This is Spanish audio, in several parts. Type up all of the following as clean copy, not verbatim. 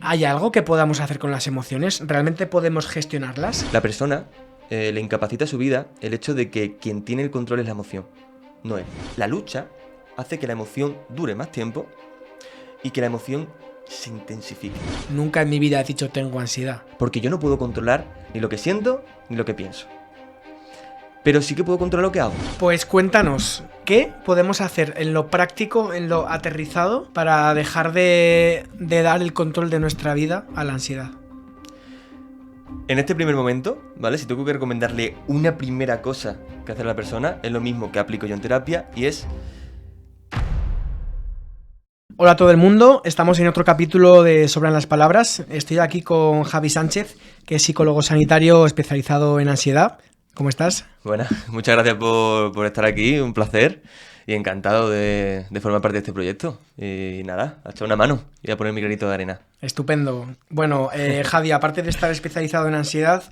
¿Hay algo que podamos hacer con las emociones? ¿Realmente podemos gestionarlas? La persona le incapacita su vida el hecho de que quien tiene el control es la emoción, no él. La lucha hace que la emoción dure más tiempo y que la emoción se intensifique. Nunca en mi vida he dicho tengo ansiedad. Porque yo no puedo controlar ni lo que siento ni lo que pienso. Pero sí que puedo controlar lo que hago. Pues cuéntanos, ¿qué podemos hacer en lo práctico, en lo aterrizado, para dejar de dar el control de nuestra vida a la ansiedad? En este primer momento, ¿vale? Si tengo que recomendarle una primera cosa que hacer a la persona, es lo mismo que aplico yo en terapia y es... Hola a todo el mundo, estamos en otro capítulo de Sobran las Palabras. Estoy aquí con Javi Sánchez, que es psicólogo sanitario especializado en ansiedad. ¿Cómo estás? Bueno, muchas gracias por estar aquí, un placer y encantado de formar parte de este proyecto. Y nada, a echar una mano y a poner mi granito de arena. Estupendo. Bueno, Javi, aparte de estar especializado en ansiedad,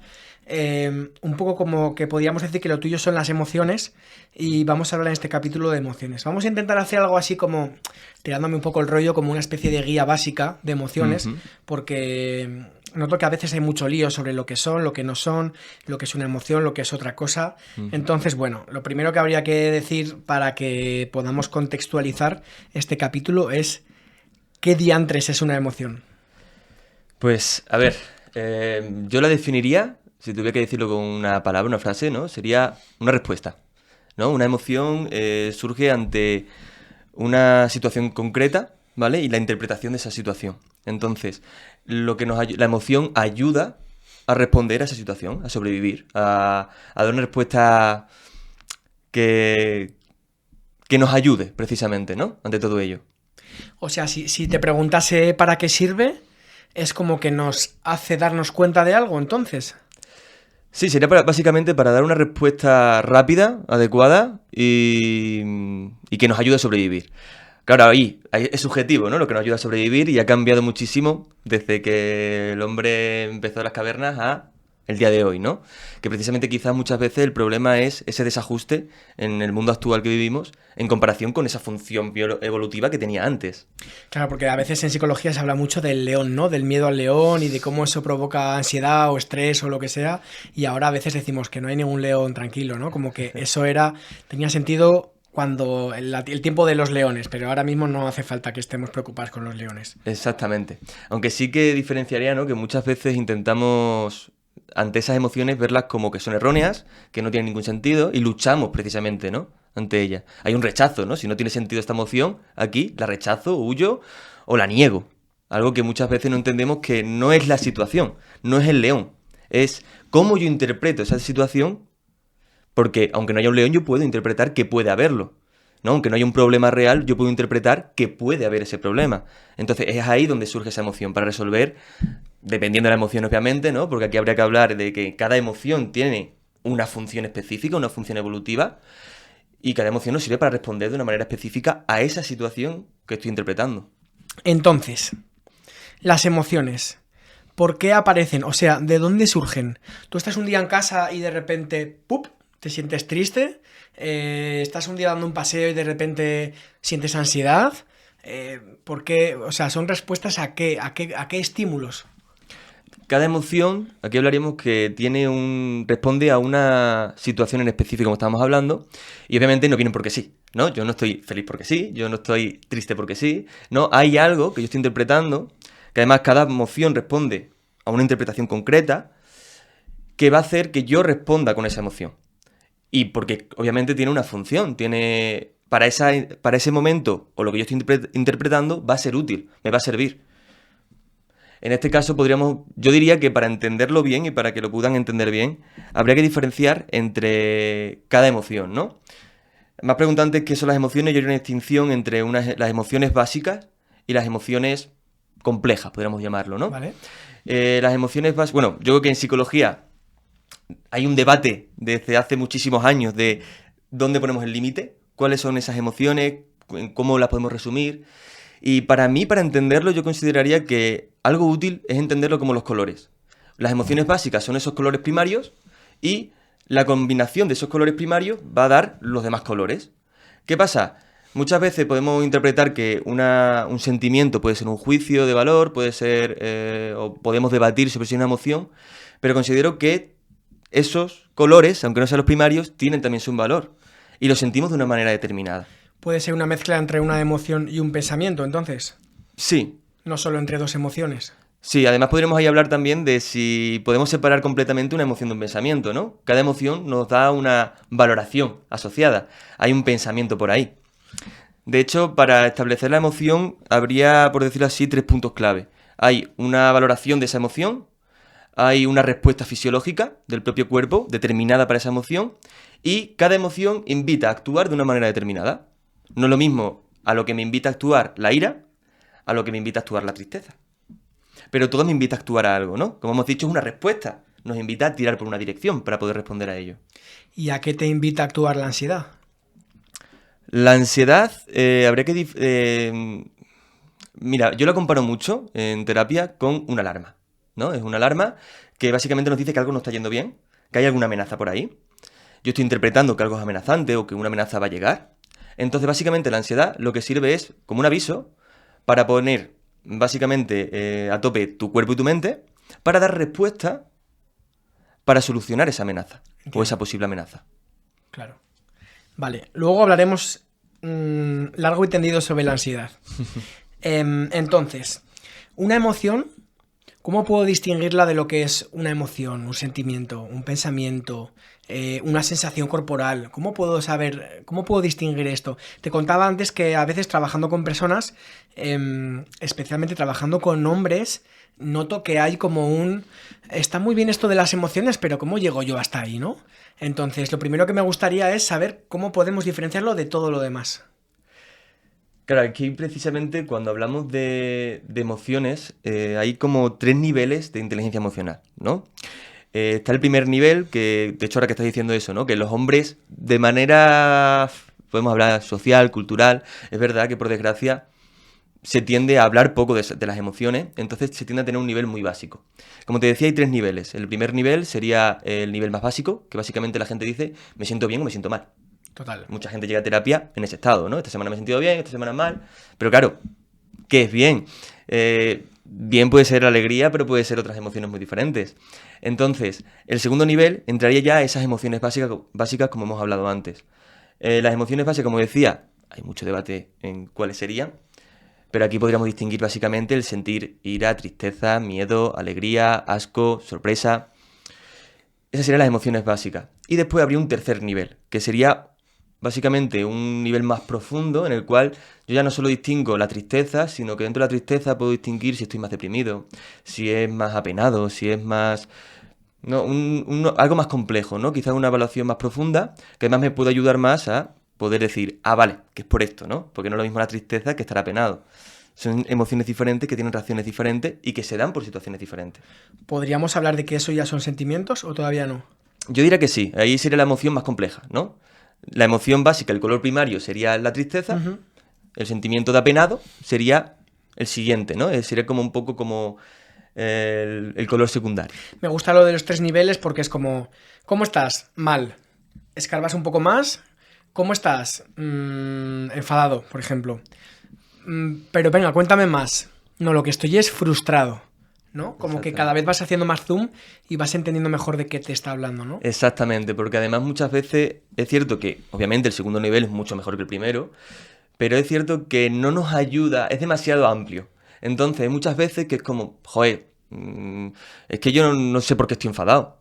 un poco como que podríamos decir que lo tuyo son las emociones y vamos a hablar en este capítulo de emociones. Vamos a intentar hacer algo así como, tirándome un poco el rollo, como una especie de guía básica de emociones, porque noto que a veces hay mucho lío sobre lo que son, lo que no son, lo que es una emoción, lo que es otra cosa. Entonces, bueno, lo primero que habría que decir para que podamos contextualizar este capítulo es ¿qué diantres es una emoción? Pues, a ver, yo la definiría, si tuviera que decirlo con una palabra, una frase, ¿no? Sería una respuesta, ¿no? Una emoción surge ante una situación concreta, ¿vale? Y la interpretación de esa situación. Entonces, la emoción ayuda a responder a esa situación, a sobrevivir, a dar una respuesta que nos ayude, precisamente, ¿no? Ante todo ello. O sea, si te preguntase para qué sirve, es como que nos hace darnos cuenta de algo, entonces. Sí, sería básicamente para dar una respuesta rápida, adecuada y que nos ayude a sobrevivir. Claro, ahí es subjetivo, ¿no? Lo que nos ayuda a sobrevivir y ha cambiado muchísimo desde que el hombre empezó en las cavernas a el día de hoy, ¿no? Que precisamente quizás muchas veces el problema es ese desajuste en el mundo actual que vivimos en comparación con esa función evolutiva que tenía antes. Claro, porque a veces en psicología se habla mucho del león, ¿no? Del miedo al león y de cómo eso provoca ansiedad o estrés o lo que sea. Y ahora a veces decimos que no hay ningún león tranquilo, ¿no? Como que eso tenía sentido cuando el tiempo de los leones, pero ahora mismo no hace falta que estemos preocupados con los leones. Exactamente. Aunque sí que diferenciaría, ¿no? Que muchas veces intentamos ante esas emociones verlas como que son erróneas, que no tienen ningún sentido y luchamos precisamente, ¿no? Ante ellas. Hay un rechazo, ¿no? Si no tiene sentido esta emoción, aquí la rechazo, huyo o la niego. Algo que muchas veces no entendemos que no es la situación, no es el león. Es cómo yo interpreto esa situación, porque aunque no haya un león yo puedo interpretar que puede haberlo, ¿no? Aunque no haya un problema real, yo puedo interpretar que puede haber ese problema. Entonces es ahí donde surge esa emoción para resolver, dependiendo de la emoción obviamente, ¿no? Porque aquí habría que hablar de que cada emoción tiene una función específica, una función evolutiva, y cada emoción nos sirve para responder de una manera específica a esa situación que estoy interpretando. Entonces, las emociones, ¿por qué aparecen? O sea, ¿de dónde surgen? Tú estás un día en casa y de repente, ¡pup!, te sientes triste. Estás un día dando un paseo y de repente sientes ansiedad. ¿Por qué? O sea, ¿son respuestas a qué estímulos? Cada emoción, aquí hablaríamos que responde a una situación en específico, como estábamos hablando, y obviamente no vienen porque sí, ¿no? Yo no estoy feliz porque sí, yo no estoy triste porque sí, ¿no? Hay algo que yo estoy interpretando, que además cada emoción responde a una interpretación concreta, que va a hacer que yo responda con esa emoción. Y porque obviamente tiene una función, para ese momento, o lo que yo estoy interpretando, va a ser útil, me va a servir. En este caso yo diría que para entenderlo bien y para que lo puedan entender bien, habría que diferenciar entre cada emoción, ¿no? Me has preguntado antes qué son las emociones. Yo haría una distinción entre las emociones básicas y las emociones complejas, podríamos llamarlo, ¿no? Vale. Las emociones básicas... Bueno, yo creo que en psicología hay un debate desde hace muchísimos años de dónde ponemos el límite, cuáles son esas emociones, cómo las podemos resumir. Y para mí, para entenderlo, yo consideraría que algo útil es entenderlo como los colores. Las emociones básicas son esos colores primarios y la combinación de esos colores primarios va a dar los demás colores. ¿Qué pasa? Muchas veces podemos interpretar que un sentimiento puede ser un juicio de valor, puede ser, o podemos debatir sobre si es una emoción, pero considero que esos colores, aunque no sean los primarios, tienen también su valor y los sentimos de una manera determinada. Puede ser una mezcla entre una emoción y un pensamiento, entonces, Sí, no solo entre dos emociones. sí, además podríamos ahí hablar también de si podemos separar completamente una emoción de un pensamiento, ¿no? Cada emoción nos da una valoración asociada, hay un pensamiento por ahí. De hecho, para establecer la emoción habría, por decirlo así, 3 puntos clave. Hay una valoración de esa emoción, hay una respuesta fisiológica del propio cuerpo determinada para esa emoción y cada emoción invita a actuar de una manera determinada. No es lo mismo a lo que me invita a actuar la ira, a lo que me invita a actuar la tristeza. Pero todo me invita a actuar a algo, ¿no? Como hemos dicho, es una respuesta. Nos invita a tirar por una dirección para poder responder a ello. ¿Y a qué te invita a actuar la ansiedad? La ansiedad, habría que... mira, yo la comparo mucho en terapia con una alarma, ¿no? Es una alarma que básicamente nos dice que algo no está yendo bien, que hay alguna amenaza por ahí. Yo estoy interpretando que algo es amenazante o que una amenaza va a llegar. Entonces, básicamente, la ansiedad lo que sirve es como un aviso para poner, básicamente, a tope tu cuerpo y tu mente para dar respuesta para solucionar esa amenaza o esa posible amenaza. Claro. Vale, luego hablaremos largo y tendido sobre la ansiedad. Entonces, una emoción, ¿cómo puedo distinguirla de lo que es una emoción, un sentimiento, un pensamiento, una sensación corporal? ¿Cómo puedo saber, cómo puedo distinguir esto? Te contaba antes que a veces trabajando con personas, especialmente trabajando con hombres, noto que hay como está muy bien esto de las emociones, pero ¿cómo llego yo hasta ahí, no? Entonces, lo primero que me gustaría es saber cómo podemos diferenciarlo de todo lo demás. Claro, aquí precisamente cuando hablamos de emociones, hay como 3 niveles de inteligencia emocional, ¿no? Está el primer nivel, que de hecho ahora que estás diciendo eso, ¿no? Que los hombres de manera, podemos hablar social, cultural, es verdad que por desgracia se tiende a hablar poco de las emociones, entonces se tiende a tener un nivel muy básico. Como te decía, hay 3 niveles. El primer nivel sería el nivel más básico, que básicamente la gente dice, me siento bien o me siento mal. Total. Mucha gente llega a terapia en ese estado, ¿no? Esta semana me he sentido bien, esta semana mal. Pero claro, ¿qué es bien? Bien puede ser alegría, pero puede ser otras emociones muy diferentes. Entonces, el segundo nivel entraría ya a esas emociones básicas como hemos hablado antes. Las emociones básicas, como decía, hay mucho debate en cuáles serían, pero aquí podríamos distinguir básicamente el sentir ira, tristeza, miedo, alegría, asco, sorpresa. Esas serían las emociones básicas. Y después habría un tercer nivel, que sería básicamente un nivel más profundo en el cual yo ya no solo distingo la tristeza, sino que dentro de la tristeza puedo distinguir si estoy más deprimido, si es más apenado, si es más... No, algo más complejo, ¿no? Quizás una evaluación más profunda, que además me puede ayudar más a poder decir, ah, vale, que es por esto, ¿no? Porque no es lo mismo la tristeza que estar apenado. Son emociones diferentes que tienen reacciones diferentes y que se dan por situaciones diferentes. ¿Podríamos hablar de que eso ya son sentimientos o todavía no? Yo diría que sí, ahí sería la emoción más compleja, ¿no? La emoción básica, el color primario, sería la tristeza. Uh-huh. El sentimiento de apenado sería el siguiente, ¿no? Sería como un poco como el color secundario. Me gusta lo de los 3 niveles porque es como, ¿cómo estás? Mal. Escarbas un poco más. ¿Cómo estás? Enfadado, por ejemplo. Pero venga, cuéntame más. No, lo que estoy es frustrado, ¿no? Como que cada vez vas haciendo más zoom y vas entendiendo mejor de qué te está hablando, ¿no? Exactamente, porque además muchas veces es cierto que, obviamente, el segundo nivel es mucho mejor que el primero, pero es cierto que no nos ayuda, es demasiado amplio. Entonces, hay muchas veces que es como, joder, es que yo no sé por qué estoy enfadado.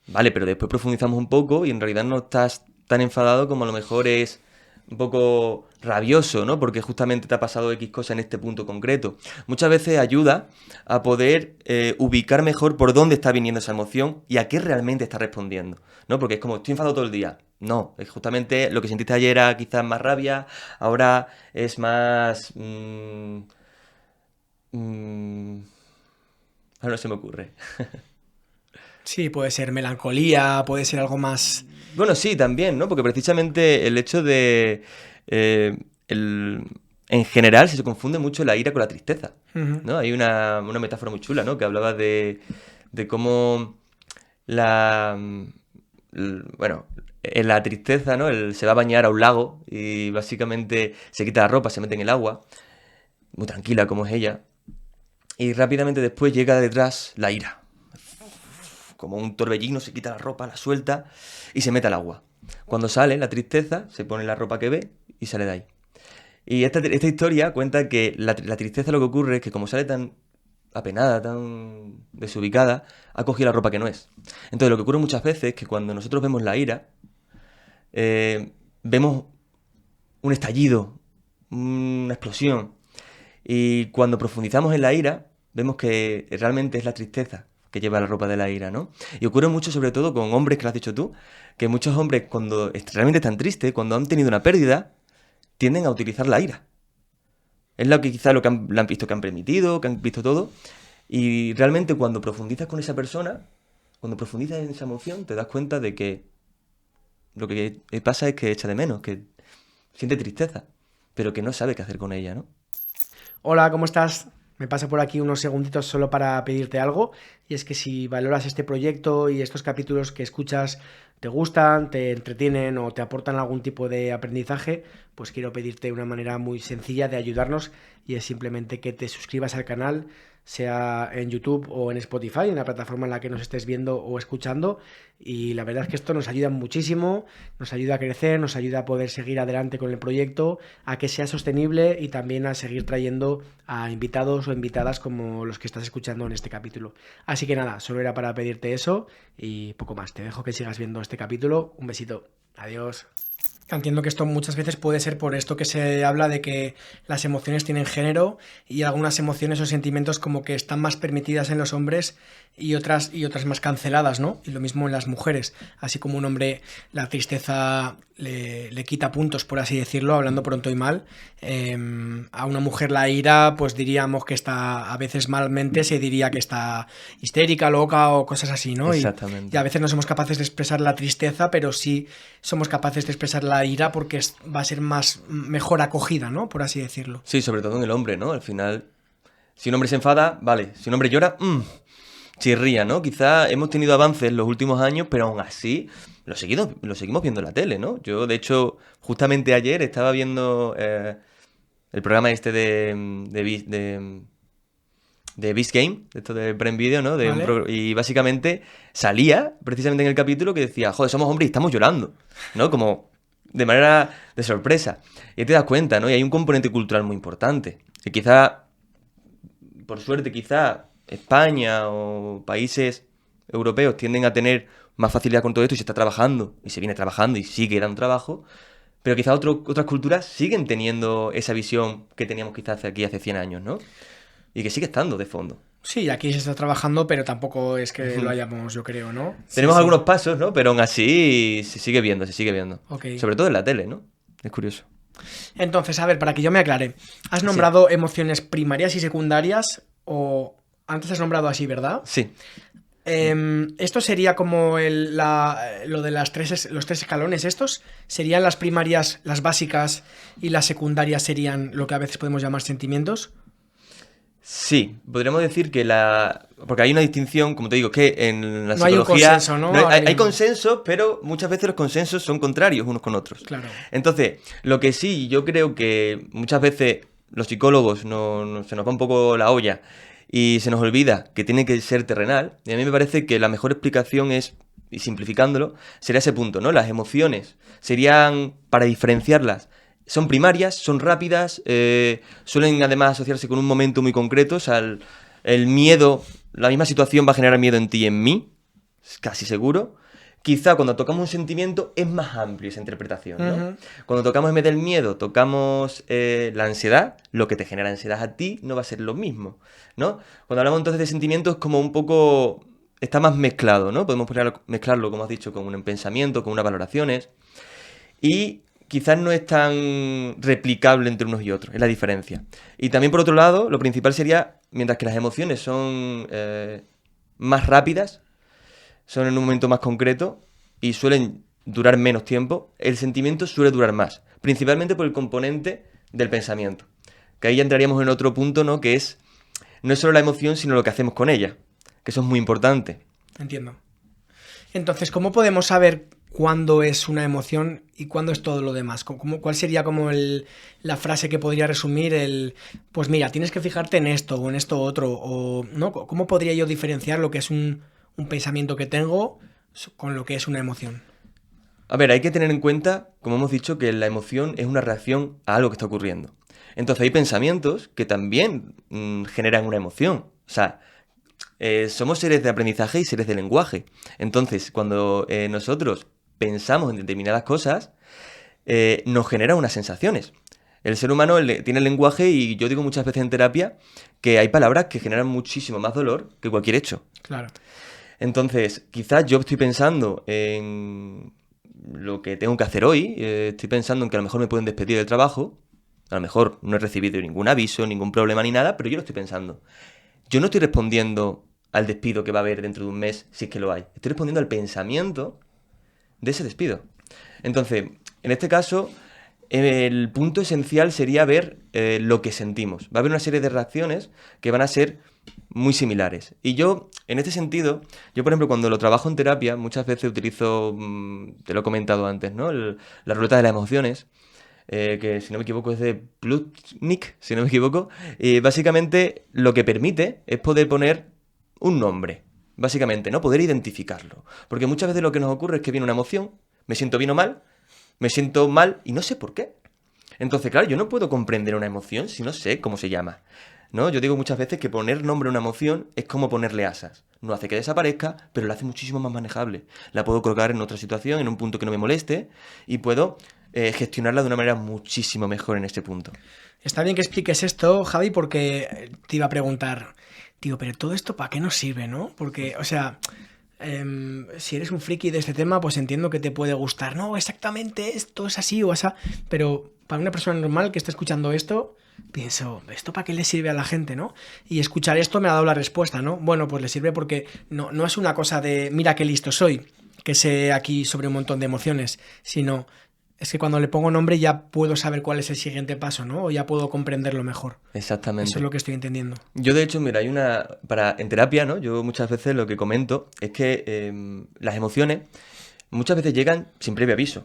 Vale, pero después profundizamos un poco y en realidad no estás tan enfadado como a lo mejor es un poco rabioso, ¿no? Porque justamente te ha pasado X cosa en este punto concreto. Muchas veces ayuda a poder ubicar mejor por dónde está viniendo esa emoción y a qué realmente está respondiendo, ¿no? Porque es como, estoy enfadado todo el día. No, es justamente lo que sentiste ayer era quizás más rabia, ahora es más... ahora no se me ocurre. Sí, puede ser melancolía, puede ser algo más... Bueno, sí, también, ¿no? Porque precisamente el hecho de... en general se confunde mucho la ira con la tristeza, ¿no? Hay una metáfora muy chula, ¿no? Que hablaba de cómo la bueno, en la tristeza, ¿no? Él se va a bañar a un lago y básicamente se quita la ropa, se mete en el agua, muy tranquila como es ella, y rápidamente después llega detrás la ira. Como un torbellino, se quita la ropa, la suelta y se mete al agua. Cuando sale, la tristeza, se pone la ropa que ve y sale de ahí. Y esta historia cuenta que la tristeza, lo que ocurre es que como sale tan apenada, tan desubicada, ha cogido la ropa que no es. Entonces lo que ocurre muchas veces es que cuando nosotros vemos la ira, vemos un estallido, una explosión. Y cuando profundizamos en la ira, vemos que realmente es la tristeza que lleva la ropa de la ira, ¿no? Y ocurre mucho sobre todo con hombres, que lo has dicho tú, que muchos hombres cuando realmente están tristes, cuando han tenido una pérdida, tienden a utilizar la ira. Es lo que quizás lo que han visto, que han permitido, que han visto todo. Y realmente cuando profundizas con esa persona, cuando profundizas en esa emoción, te das cuenta de que lo que pasa es que echa de menos, que siente tristeza, pero que no sabe qué hacer con ella, ¿no? Hola, ¿cómo estás? Me paso por aquí unos segunditos solo para pedirte algo, y es que si valoras este proyecto y estos capítulos que escuchas te gustan, te entretienen o te aportan algún tipo de aprendizaje, pues quiero pedirte una manera muy sencilla de ayudarnos, y es simplemente que te suscribas al canal, sea en YouTube o en Spotify, en la plataforma en la que nos estés viendo o escuchando. Y la verdad es que esto nos ayuda muchísimo, nos ayuda a crecer, nos ayuda a poder seguir adelante con el proyecto, a que sea sostenible y también a seguir trayendo a invitados o invitadas como los que estás escuchando en este capítulo. Así que nada, solo era para pedirte eso y poco más. Te dejo que sigas viendo este capítulo. Un besito. Adiós. Entiendo que esto muchas veces puede ser por esto que se habla de que las emociones tienen género, y algunas emociones o sentimientos como que están más permitidas en los hombres y otras más canceladas, ¿no? Y lo mismo en las mujeres. Así como un hombre la tristeza le quita puntos, por así decirlo, hablando pronto y mal, a una mujer la ira, pues diríamos que está, a veces malmente se diría que está histérica, loca o cosas así, ¿no? Exactamente. Y a veces no somos capaces de expresar la tristeza, pero sí somos capaces de expresar la ira porque va a ser mejor acogida, ¿no? Por así decirlo. Sí, sobre todo en el hombre, ¿no? Al final, si un hombre se enfada, vale. Si un hombre llora, chirría, ¿no? Quizá hemos tenido avances en los últimos años, pero aún así lo seguimos viendo en la tele, ¿no? Yo, de hecho, justamente ayer estaba viendo el programa este de Beast Game, esto de Prime Video, ¿no? ¿Vale? Y básicamente salía, precisamente en el capítulo, que decía, joder, somos hombres y estamos llorando, ¿no? Como de manera de sorpresa. Y ahí te das cuenta, ¿no? Y hay un componente cultural muy importante, que quizá, por suerte, quizá España o países europeos tienden a tener más facilidad con todo esto y se está trabajando, y se viene trabajando y sigue dando trabajo, pero quizá otras culturas siguen teniendo esa visión que teníamos quizás hace 100 años, ¿no? Y que sigue estando de fondo. Sí, aquí se está trabajando, pero tampoco es que lo hayamos, yo creo, ¿no? Tenemos Sí. algunos pasos, ¿no? Pero aún así se sigue viendo. Ok. Sobre todo en la tele, ¿no? Es curioso. Entonces, a ver, para que yo me aclare, has nombrado emociones primarias y secundarias, o antes has nombrado así, ¿verdad? Sí. Esto sería como lo de los tres escalones. Estos serían las primarias, las básicas, y las secundarias serían lo que a veces podemos llamar sentimientos. Sí, podríamos decir que porque hay una distinción, como te digo, que en la No hay un psicología... consenso, ¿no? Hay consensos, pero muchas veces los consensos son contrarios unos con otros. Claro. Entonces, lo que sí, yo creo que muchas veces los psicólogos se nos va un poco la olla y se nos olvida que tiene que ser terrenal. Y a mí me parece que la mejor explicación es, y simplificándolo, sería ese punto, ¿no? Las emociones serían, para diferenciarlas, son primarias, son rápidas, suelen además asociarse con un momento muy concreto. O sea, el miedo, la misma situación va a generar miedo en ti y en mí, es casi seguro. Quizá cuando tocamos un sentimiento es más amplio esa interpretación, ¿no? Ujú. Cuando tocamos en vez del miedo, tocamos la ansiedad, lo que te genera ansiedad a ti no va a ser lo mismo, ¿no? Cuando hablamos entonces de sentimientos, como un poco... está más mezclado, ¿no? Podemos mezclarlo, como has dicho, con un pensamiento, con unas valoraciones. Y quizás no es tan replicable entre unos y otros, es la diferencia. Y también, por otro lado, lo principal sería, mientras que las emociones son más rápidas, son en un momento más concreto y suelen durar menos tiempo, el sentimiento suele durar más, principalmente por el componente del pensamiento. Que ahí ya entraríamos en otro punto, ¿no? Que no es solo la emoción, sino lo que hacemos con ella, que eso es muy importante. Entiendo. Entonces, ¿cómo podemos saber cuándo es una emoción y cuándo es todo lo demás? ¿Cuál sería como la frase que podría resumir pues mira, tienes que fijarte en esto o en esto otro? O, ¿no? ¿Cómo podría yo diferenciar lo que es un pensamiento que tengo con lo que es una emoción? A ver, hay que tener en cuenta, como hemos dicho, que la emoción es una reacción a algo que está ocurriendo. Entonces hay pensamientos que también generan una emoción. O sea, somos seres de aprendizaje y seres de lenguaje. Entonces, cuando nosotros pensamos en determinadas cosas, nos genera unas sensaciones. El ser humano tiene el lenguaje y yo digo muchas veces en terapia que hay palabras que generan muchísimo más dolor que cualquier hecho. Claro. Entonces, quizás yo estoy pensando en lo que tengo que hacer hoy, estoy pensando en que a lo mejor me pueden despedir del trabajo, a lo mejor no he recibido ningún aviso, ningún problema ni nada, pero yo lo estoy pensando. Yo no estoy respondiendo al despido que va a haber dentro de un mes, si es que lo hay. Estoy respondiendo al pensamiento de ese despido. Entonces, en este caso, el punto esencial sería ver lo que sentimos. Va a haber una serie de reacciones que van a ser muy similares. Y yo, en este sentido, yo por ejemplo, cuando lo trabajo en terapia, muchas veces utilizo, te lo he comentado antes, ¿no? La ruleta de las emociones, que si no me equivoco es de Plutnik, si no me equivoco. Y básicamente lo que permite es poder poner un nombre, básicamente, ¿no? Poder identificarlo. Porque muchas veces lo que nos ocurre es que viene una emoción, me siento bien o mal, me siento mal y no sé por qué. Entonces, claro, yo no puedo comprender una emoción si no sé cómo se llama, ¿no? Yo digo muchas veces que poner nombre a una emoción es como ponerle asas. No hace que desaparezca, pero la hace muchísimo más manejable. La puedo colocar en otra situación, en un punto que no me moleste, y puedo gestionarla de una manera muchísimo mejor en este punto. Está bien que expliques esto, Javi, porque te iba a preguntar, tío, pero todo esto ¿para qué nos sirve, no? Porque, o sea, si eres un friki de este tema, pues entiendo que te puede gustar. No, exactamente esto es así o así. Pero para una persona normal que esté escuchando esto, pienso, ¿esto para qué le sirve a la gente, no? Y escuchar esto me ha dado la respuesta, ¿no? Bueno, pues le sirve porque no es una cosa de, mira qué listo soy, que sé aquí sobre un montón de emociones, sino es que cuando le pongo nombre ya puedo saber cuál es el siguiente paso, ¿no? O ya puedo comprenderlo mejor. Exactamente. Eso es lo que estoy entendiendo. Yo, de hecho, mira, en terapia, ¿no? Yo muchas veces lo que comento es que las emociones muchas veces llegan sin previo aviso.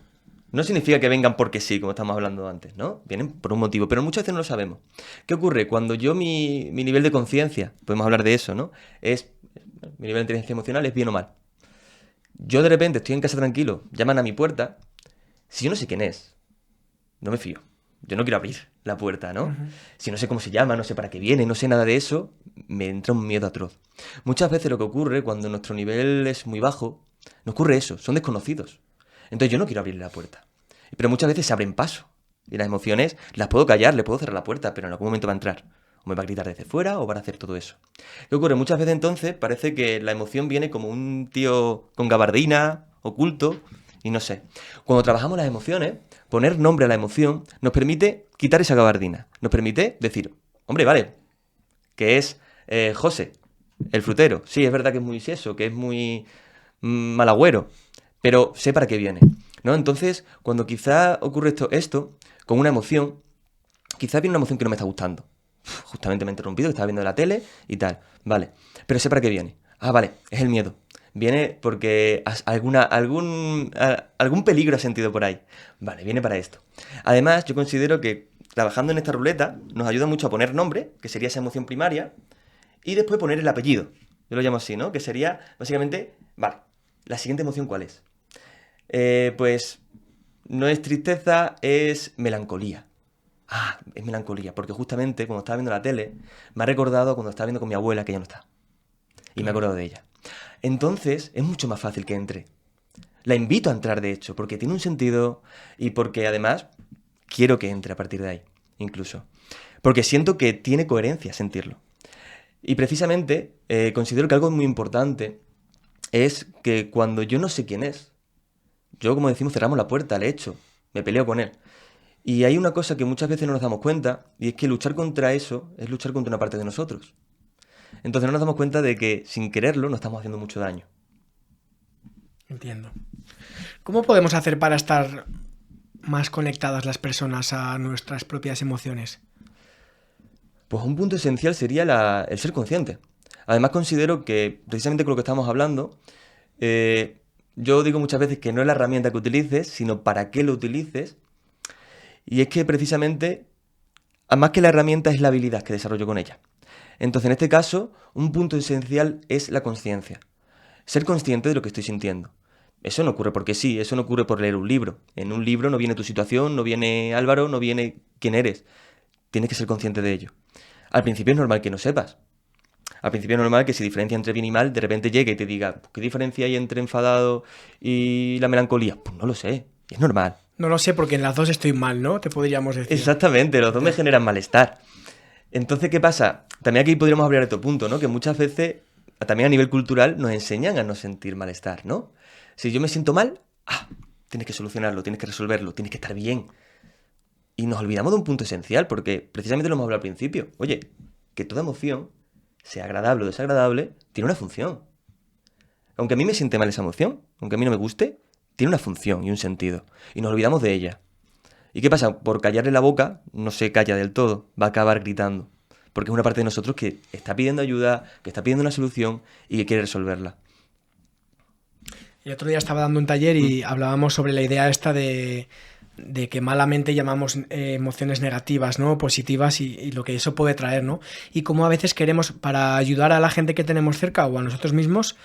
No significa que vengan porque sí, como estamos hablando antes, ¿no? Vienen por un motivo, pero muchas veces no lo sabemos. ¿Qué ocurre? Cuando yo mi nivel de conciencia, podemos hablar de eso, ¿no? Mi nivel de inteligencia emocional es bien o mal. Yo de repente estoy en casa tranquilo, llaman a mi puerta, si yo no sé quién es, no me fío. Yo no quiero abrir la puerta, ¿no? Ujú. Si no sé cómo se llama, no sé para qué viene, no sé nada de eso, me entra un miedo atroz. Muchas veces lo que ocurre cuando nuestro nivel es muy bajo, no ocurre eso, son desconocidos. Entonces yo no quiero abrirle la puerta. Pero muchas veces se abren paso. Y las emociones las puedo callar, le puedo cerrar la puerta, pero en algún momento va a entrar. O me va a gritar desde fuera o van a hacer todo eso. ¿Qué ocurre? Muchas veces entonces parece que la emoción viene como un tío con gabardina, oculto, y no sé. Cuando trabajamos las emociones, poner nombre a la emoción nos permite quitar esa gabardina. Nos permite decir, hombre, vale, que es José, el frutero. Sí, es verdad que es muy seso, que es muy mal agüero, pero sé para qué viene, ¿no? Entonces, cuando quizá ocurre esto con una emoción, quizá viene una emoción que no me está gustando. Justamente me he interrumpido, que estaba viendo la tele y tal. Vale, pero sé para qué viene. Ah, vale, es el miedo. Viene porque algún peligro ha sentido por ahí. Vale, viene para esto. Además, yo considero que trabajando en esta ruleta nos ayuda mucho a poner nombre, que sería esa emoción primaria, y después poner el apellido. Yo lo llamo así, ¿no? Que sería, básicamente, vale, ¿la siguiente emoción cuál es? Pues no es tristeza, es melancolía. Ah, es melancolía, porque justamente cuando estaba viendo la tele, me ha recordado cuando estaba viendo con mi abuela que ya no está. Y me he acordado de ella. Entonces, es mucho más fácil que entre. La invito a entrar, de hecho, porque tiene un sentido y porque además quiero que entre a partir de ahí, incluso. Porque siento que tiene coherencia sentirlo. Y precisamente considero que algo muy importante es que cuando yo no sé quién es, yo, como decimos, cerramos la puerta, le echo, me peleo con él. Y hay una cosa que muchas veces no nos damos cuenta, y es que luchar contra eso es luchar contra una parte de nosotros. Entonces no nos damos cuenta de que sin quererlo nos estamos haciendo mucho daño. Entiendo. ¿Cómo podemos hacer para estar más conectadas las personas a nuestras propias emociones? Pues un punto esencial sería el ser consciente. Además considero que, precisamente con lo que estamos hablando, yo digo muchas veces que no es la herramienta que utilices, sino para qué lo utilices. Y es que precisamente, más que la herramienta, es la habilidad que desarrollo con ella. Entonces, en este caso, un punto esencial es la consciencia. Ser consciente de lo que estoy sintiendo. Eso no ocurre porque sí, eso no ocurre por leer un libro. En un libro no viene tu situación, no viene Álvaro, no viene quién eres. Tienes que ser consciente de ello. Al principio es normal que no sepas. Al principio es normal que si diferencia entre bien y mal, de repente llegue y te diga, ¿qué diferencia hay entre enfadado y la melancolía? Pues no lo sé, es normal. No lo sé porque en las dos estoy mal, ¿no? Te podríamos decir. Exactamente, los dos me generan malestar. Entonces, ¿qué pasa? También aquí podríamos hablar de otro punto, ¿no? Que muchas veces, también a nivel cultural, nos enseñan a no sentir malestar, ¿no? Si yo me siento mal, tienes que solucionarlo, tienes que resolverlo, tienes que estar bien. Y nos olvidamos de un punto esencial, porque precisamente lo hemos hablado al principio. Oye, que toda emoción, sea agradable o desagradable, tiene una función. Aunque a mí me siente mal esa emoción, aunque a mí no me guste, tiene una función y un sentido. Y nos olvidamos de ella. ¿Y qué pasa? Por callarle la boca, no se calla del todo, va a acabar gritando. Porque es una parte de nosotros que está pidiendo ayuda, que está pidiendo una solución y que quiere resolverla. El otro día estaba dando un taller y hablábamos sobre la idea esta de que malamente llamamos emociones negativas, ¿no? Positivas y lo que eso puede traer, ¿no? Y cómo a veces queremos, para ayudar a la gente que tenemos cerca o a nosotros mismos,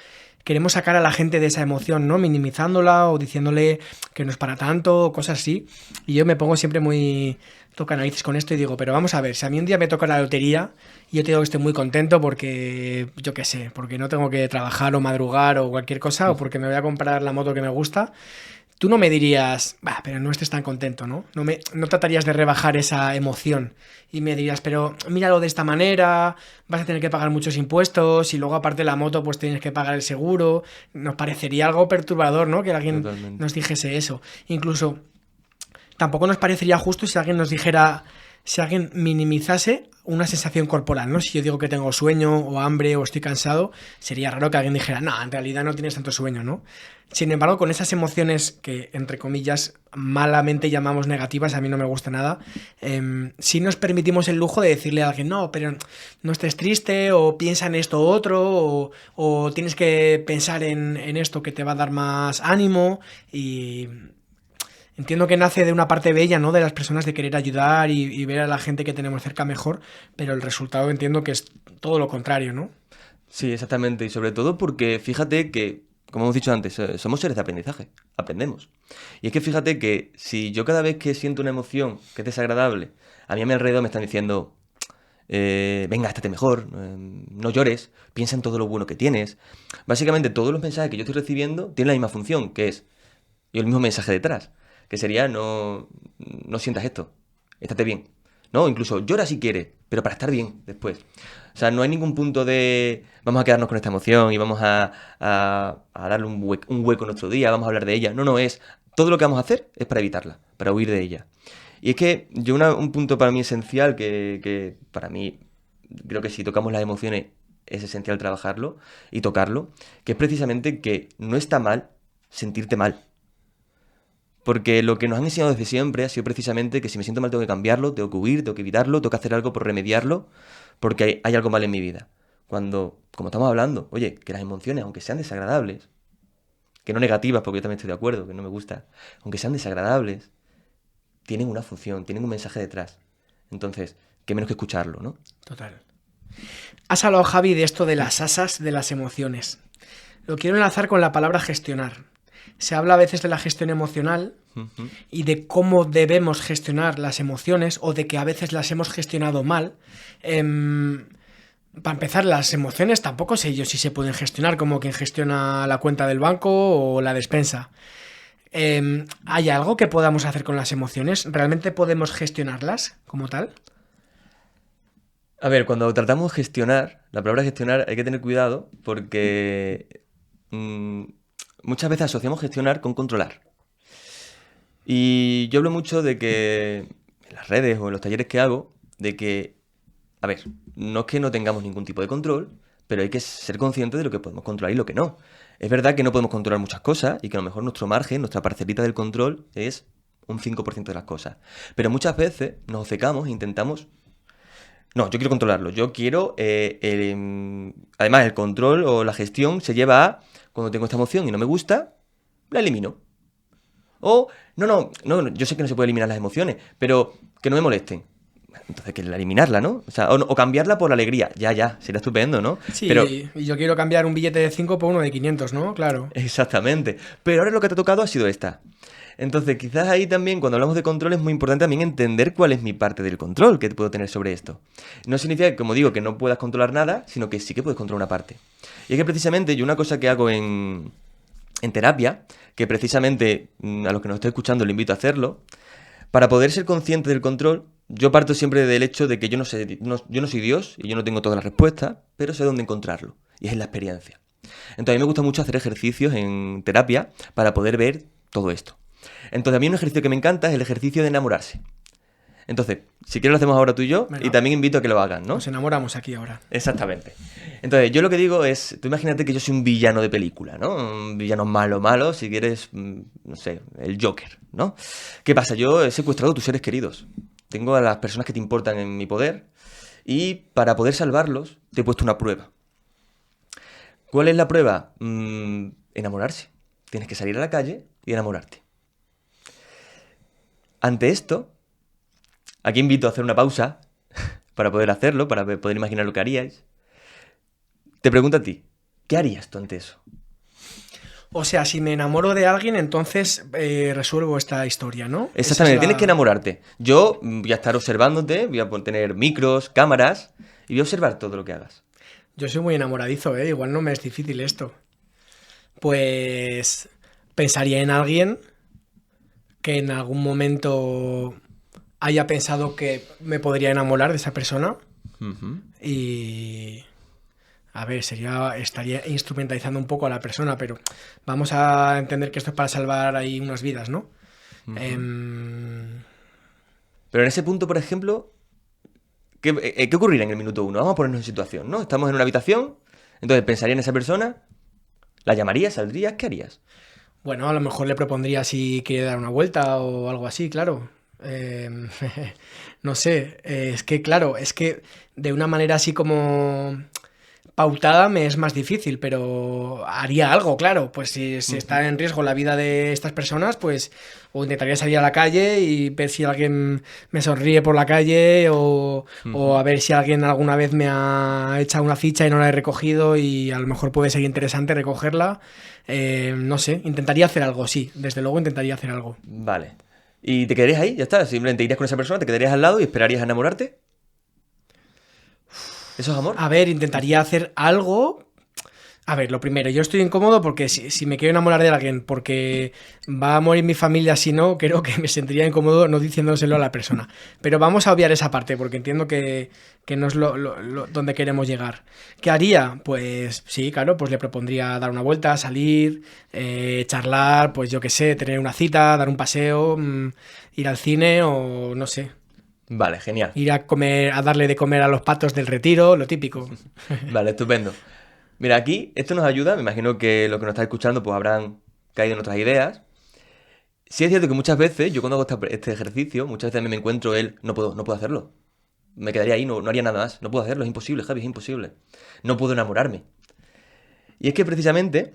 queremos sacar a la gente de esa emoción, ¿no? Minimizándola o diciéndole que no es para tanto o cosas así. Y yo me pongo siempre muy toca narices con esto y digo, pero vamos a ver, si a mí un día me toca la lotería y yo te digo que estoy muy contento porque, yo qué sé, porque no tengo que trabajar o madrugar o cualquier cosa o porque me voy a comprar la moto que me gusta, tú no me dirías, pero no estés tan contento, ¿no? No tratarías de rebajar esa emoción y me dirías, pero míralo de esta manera, vas a tener que pagar muchos impuestos y luego aparte de la moto pues tienes que pagar el seguro. Nos parecería algo perturbador, ¿no? Que alguien Totalmente. nos dijese eso. Incluso tampoco nos parecería justo si alguien nos dijera, si alguien minimizase una sensación corporal, ¿no? Si yo digo que tengo sueño o hambre o estoy cansado, sería raro que alguien dijera, no, en realidad no tienes tanto sueño, ¿no? Sin embargo, con esas emociones que, entre comillas, malamente llamamos negativas, a mí no me gusta nada, sí nos permitimos el lujo de decirle a alguien, no, pero no estés triste, o piensa en esto otro, o tienes que pensar en esto que te va a dar más ánimo. Y entiendo que nace de una parte bella, ¿no? De las personas de querer ayudar y ver a la gente que tenemos cerca mejor, pero el resultado entiendo que es todo lo contrario, ¿no? Sí, exactamente. Y sobre todo porque fíjate que, como hemos dicho antes, somos seres de aprendizaje. Aprendemos. Y es que fíjate que si yo cada vez que siento una emoción que es desagradable, a mí a mi alrededor me están diciendo, venga, estate mejor, no llores, piensa en todo lo bueno que tienes. Básicamente todos los mensajes que yo estoy recibiendo tienen la misma función, que es, y el mismo mensaje detrás, que sería no sientas esto, estate bien. No, incluso llora si quieres, pero para estar bien después. O sea, no hay ningún punto de vamos a quedarnos con esta emoción y vamos a darle un hueco en nuestro día, vamos a hablar de ella. No, es todo lo que vamos a hacer es para evitarla, para huir de ella. Y es que yo un punto para mí esencial, que para mí creo que si tocamos las emociones es esencial trabajarlo y tocarlo, que es precisamente que no está mal sentirte mal. Porque lo que nos han enseñado desde siempre ha sido precisamente que si me siento mal tengo que cambiarlo, tengo que huir, tengo que evitarlo, tengo que hacer algo por remediarlo, porque hay algo mal en mi vida. Cuando, como estamos hablando, oye, que las emociones, aunque sean desagradables, que no negativas, porque yo también estoy de acuerdo, que no me gusta, aunque sean desagradables, tienen una función, tienen un mensaje detrás. Entonces, qué menos que escucharlo, ¿no? Total. Has hablado, Javi, de esto de las asas de las emociones. Lo quiero enlazar con la palabra gestionar. Se habla a veces de la gestión emocional y de cómo debemos gestionar las emociones o de que a veces las hemos gestionado mal. Para empezar, las emociones tampoco sé yo si se pueden gestionar como quien gestiona la cuenta del banco o la despensa. ¿Hay algo que podamos hacer con las emociones? ¿Realmente podemos gestionarlas como tal? A ver, cuando tratamos de gestionar, la palabra gestionar hay que tener cuidado porque muchas veces asociamos gestionar con controlar. Y yo hablo mucho de que en las redes o en los talleres que hago, de que, a ver, no es que no tengamos ningún tipo de control, pero hay que ser conscientes de lo que podemos controlar y lo que no. Es verdad que no podemos controlar muchas cosas y que a lo mejor nuestro margen, nuestra parcelita del control es un 5% de las cosas. Pero muchas veces nos obcecamos e intentamos... No, yo quiero controlarlo. Yo quiero... además, el control o la gestión se lleva a... Cuando tengo esta emoción y no me gusta, la elimino. O, no, yo sé que no se puede eliminar las emociones, pero que no me molesten. Entonces, que eliminarla, ¿no? O sea, o cambiarla por la alegría. Ya, sería estupendo, ¿no? Sí, Pero, y yo quiero cambiar un billete de 5 por uno de 500, ¿no? Claro. exactamente. Pero ahora lo que te ha tocado ha sido esta. Entonces, quizás ahí también, cuando hablamos de control, es muy importante también entender cuál es mi parte del control que puedo tener sobre esto. No significa, como digo, que no puedas controlar nada, sino que sí que puedes controlar una parte. Y es que precisamente yo una cosa que hago en terapia, que precisamente a los que nos estén escuchando le invito a hacerlo, para poder ser consciente del control, yo parto siempre del hecho de que yo no sé, yo no soy Dios y yo no tengo todas las respuestas, pero sé dónde encontrarlo, y es en la experiencia. Entonces a mí me gusta mucho hacer ejercicios en terapia para poder ver todo esto. Entonces a mí un ejercicio que me encanta es el ejercicio de enamorarse. Entonces, si quieres lo hacemos ahora tú y yo, Venga. y también invito a que lo hagan, ¿no? Nos enamoramos aquí ahora. Exactamente. Entonces, yo lo que digo es, tú imagínate que yo soy un villano de película, ¿no? Un villano malo, si quieres, no sé, el Joker, ¿no? ¿Qué pasa? Yo he secuestrado a tus seres queridos. Tengo a las personas que te importan en mi poder y para poder salvarlos te he puesto una prueba. ¿Cuál es la prueba? Enamorarse. Tienes que salir a la calle y enamorarte. Ante esto, aquí invito a hacer una pausa para poder hacerlo, para poder imaginar lo que haríais. Te pregunto a ti, ¿qué harías tú ante eso? O sea, si me enamoro de alguien, entonces resuelvo esta historia, ¿no? Exactamente, tienes que enamorarte. Yo voy a estar observándote, voy a tener micros, cámaras y voy a observar todo lo que hagas. Yo soy muy enamoradizo, ¿eh? Igual no me es difícil esto. Pues pensaría en alguien que en algún momento haya pensado que me podría enamorar de esa persona Uh-huh. y... A ver, estaría instrumentalizando un poco a la persona, pero vamos a entender que esto es para salvar ahí unas vidas, ¿no? Uh-huh. Em, Pero en ese punto, por ejemplo, ¿qué ocurriría en el minuto 1? Vamos a ponernos en situación, ¿no? Estamos en una habitación, entonces pensaría en esa persona, la llamarías, saldrías, ¿qué harías? bueno, a lo mejor le propondría si quiere dar una vuelta o algo así, claro. Em, no sé, es que claro, es que de una manera así como pautada me es más difícil, pero haría algo, claro. Pues si está en riesgo la vida de estas personas, pues o intentaría salir a la calle y ver si alguien me sonríe por la calle o a ver si alguien alguna vez me ha echado una ficha y no la he recogido y a lo mejor puede ser interesante recogerla. No sé, intentaría hacer algo, sí, desde luego intentaría hacer algo. Vale. ¿Y te quedarías ahí? Ya está, simplemente irías con esa persona, te quedarías al lado y esperarías a enamorarte. ¿Eso es amor? A ver, intentaría hacer algo. A ver, lo primero, yo estoy incómodo porque si me quiero enamorar de alguien porque va a morir mi familia si no, creo que me sentiría incómodo no diciéndoselo a la persona. Pero vamos a obviar esa parte porque entiendo que no es donde queremos llegar. ¿Qué haría? Pues sí, claro, pues le propondría dar una vuelta, salir, charlar, pues yo qué sé, tener una cita, dar un paseo, ir al cine o no sé. Vale, genial. Ir a comer, a darle de comer a los patos del retiro, lo típico. Vale, estupendo. Mira, aquí esto nos ayuda, me imagino que los que nos están escuchando pues habrán caído en otras ideas. Sí es cierto que muchas veces, yo cuando hago este ejercicio, muchas veces a mí me encuentro no puedo hacerlo. Me quedaría ahí, no haría nada más. No puedo hacerlo, es imposible, Javi, es imposible. No puedo enamorarme. Y es que precisamente,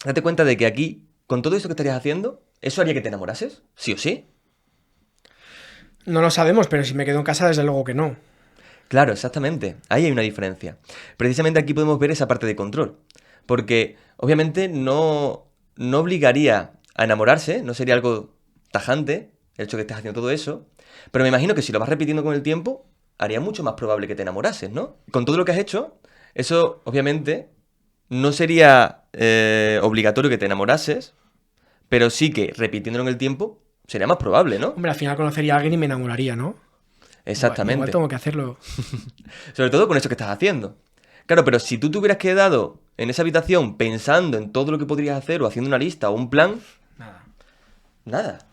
date cuenta de que aquí, con todo eso que estarías haciendo, ¿eso haría que te enamorases? ¿Sí o sí? No lo sabemos, pero si me quedo en casa, desde luego que no. Claro, exactamente. Ahí hay una diferencia. Precisamente aquí podemos ver esa parte de control. Porque obviamente no obligaría a enamorarse, no sería algo tajante el hecho de que estés haciendo todo eso. Pero me imagino que si lo vas repitiendo con el tiempo, haría mucho más probable que te enamorases, ¿no? Con todo lo que has hecho, eso obviamente no sería obligatorio que te enamorases, pero sí que repitiéndolo en el tiempo sería más probable, ¿no? Hombre, al final conocería a alguien y me enamoraría, ¿no? Exactamente. Igual tengo que hacerlo. Sobre todo con eso que estás haciendo. Claro, pero si tú te hubieras quedado en esa habitación pensando en todo lo que podrías hacer o haciendo una lista o un plan, nada.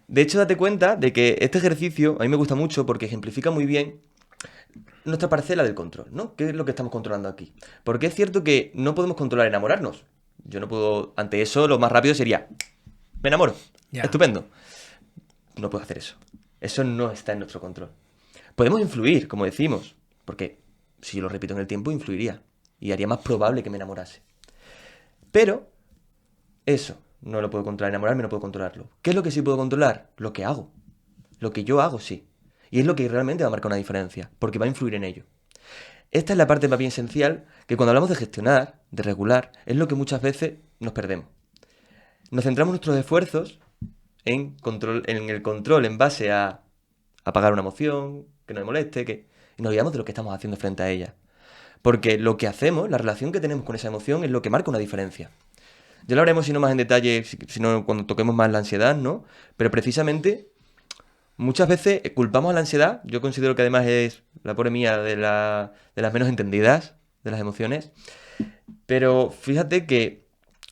De hecho, date cuenta de que este ejercicio a mí me gusta mucho porque ejemplifica muy bien nuestra parcela del control, ¿no? ¿Qué es lo que estamos controlando aquí? Porque es cierto que no podemos controlar enamorarnos. Yo no puedo, ante eso, lo más rápido sería, me enamoro, Ya. estupendo. No puedo hacer eso. Eso no está en nuestro control. Podemos influir, como decimos, porque si lo repito en el tiempo, influiría y haría más probable que me enamorase. Pero eso no lo puedo controlar. Enamorarme no puedo controlarlo. ¿Qué es lo que sí puedo controlar? Lo que hago. Lo que yo hago, sí. Y es lo que realmente va a marcar una diferencia, porque va a influir en ello. Esta es la parte más bien esencial, que cuando hablamos de gestionar, de regular, es lo que muchas veces nos perdemos. Nos centramos nuestros esfuerzos en el control en base a apagar una emoción, que no me moleste, y nos olvidamos de lo que estamos haciendo frente a ella. Porque lo que hacemos, la relación que tenemos con esa emoción es lo que marca una diferencia. Ya lo haremos, si no más en detalle, si no cuando toquemos más la ansiedad, ¿no? Pero precisamente, muchas veces culpamos a la ansiedad. Yo considero que además es, la pobre mía, de las menos entendidas de las emociones. Pero fíjate que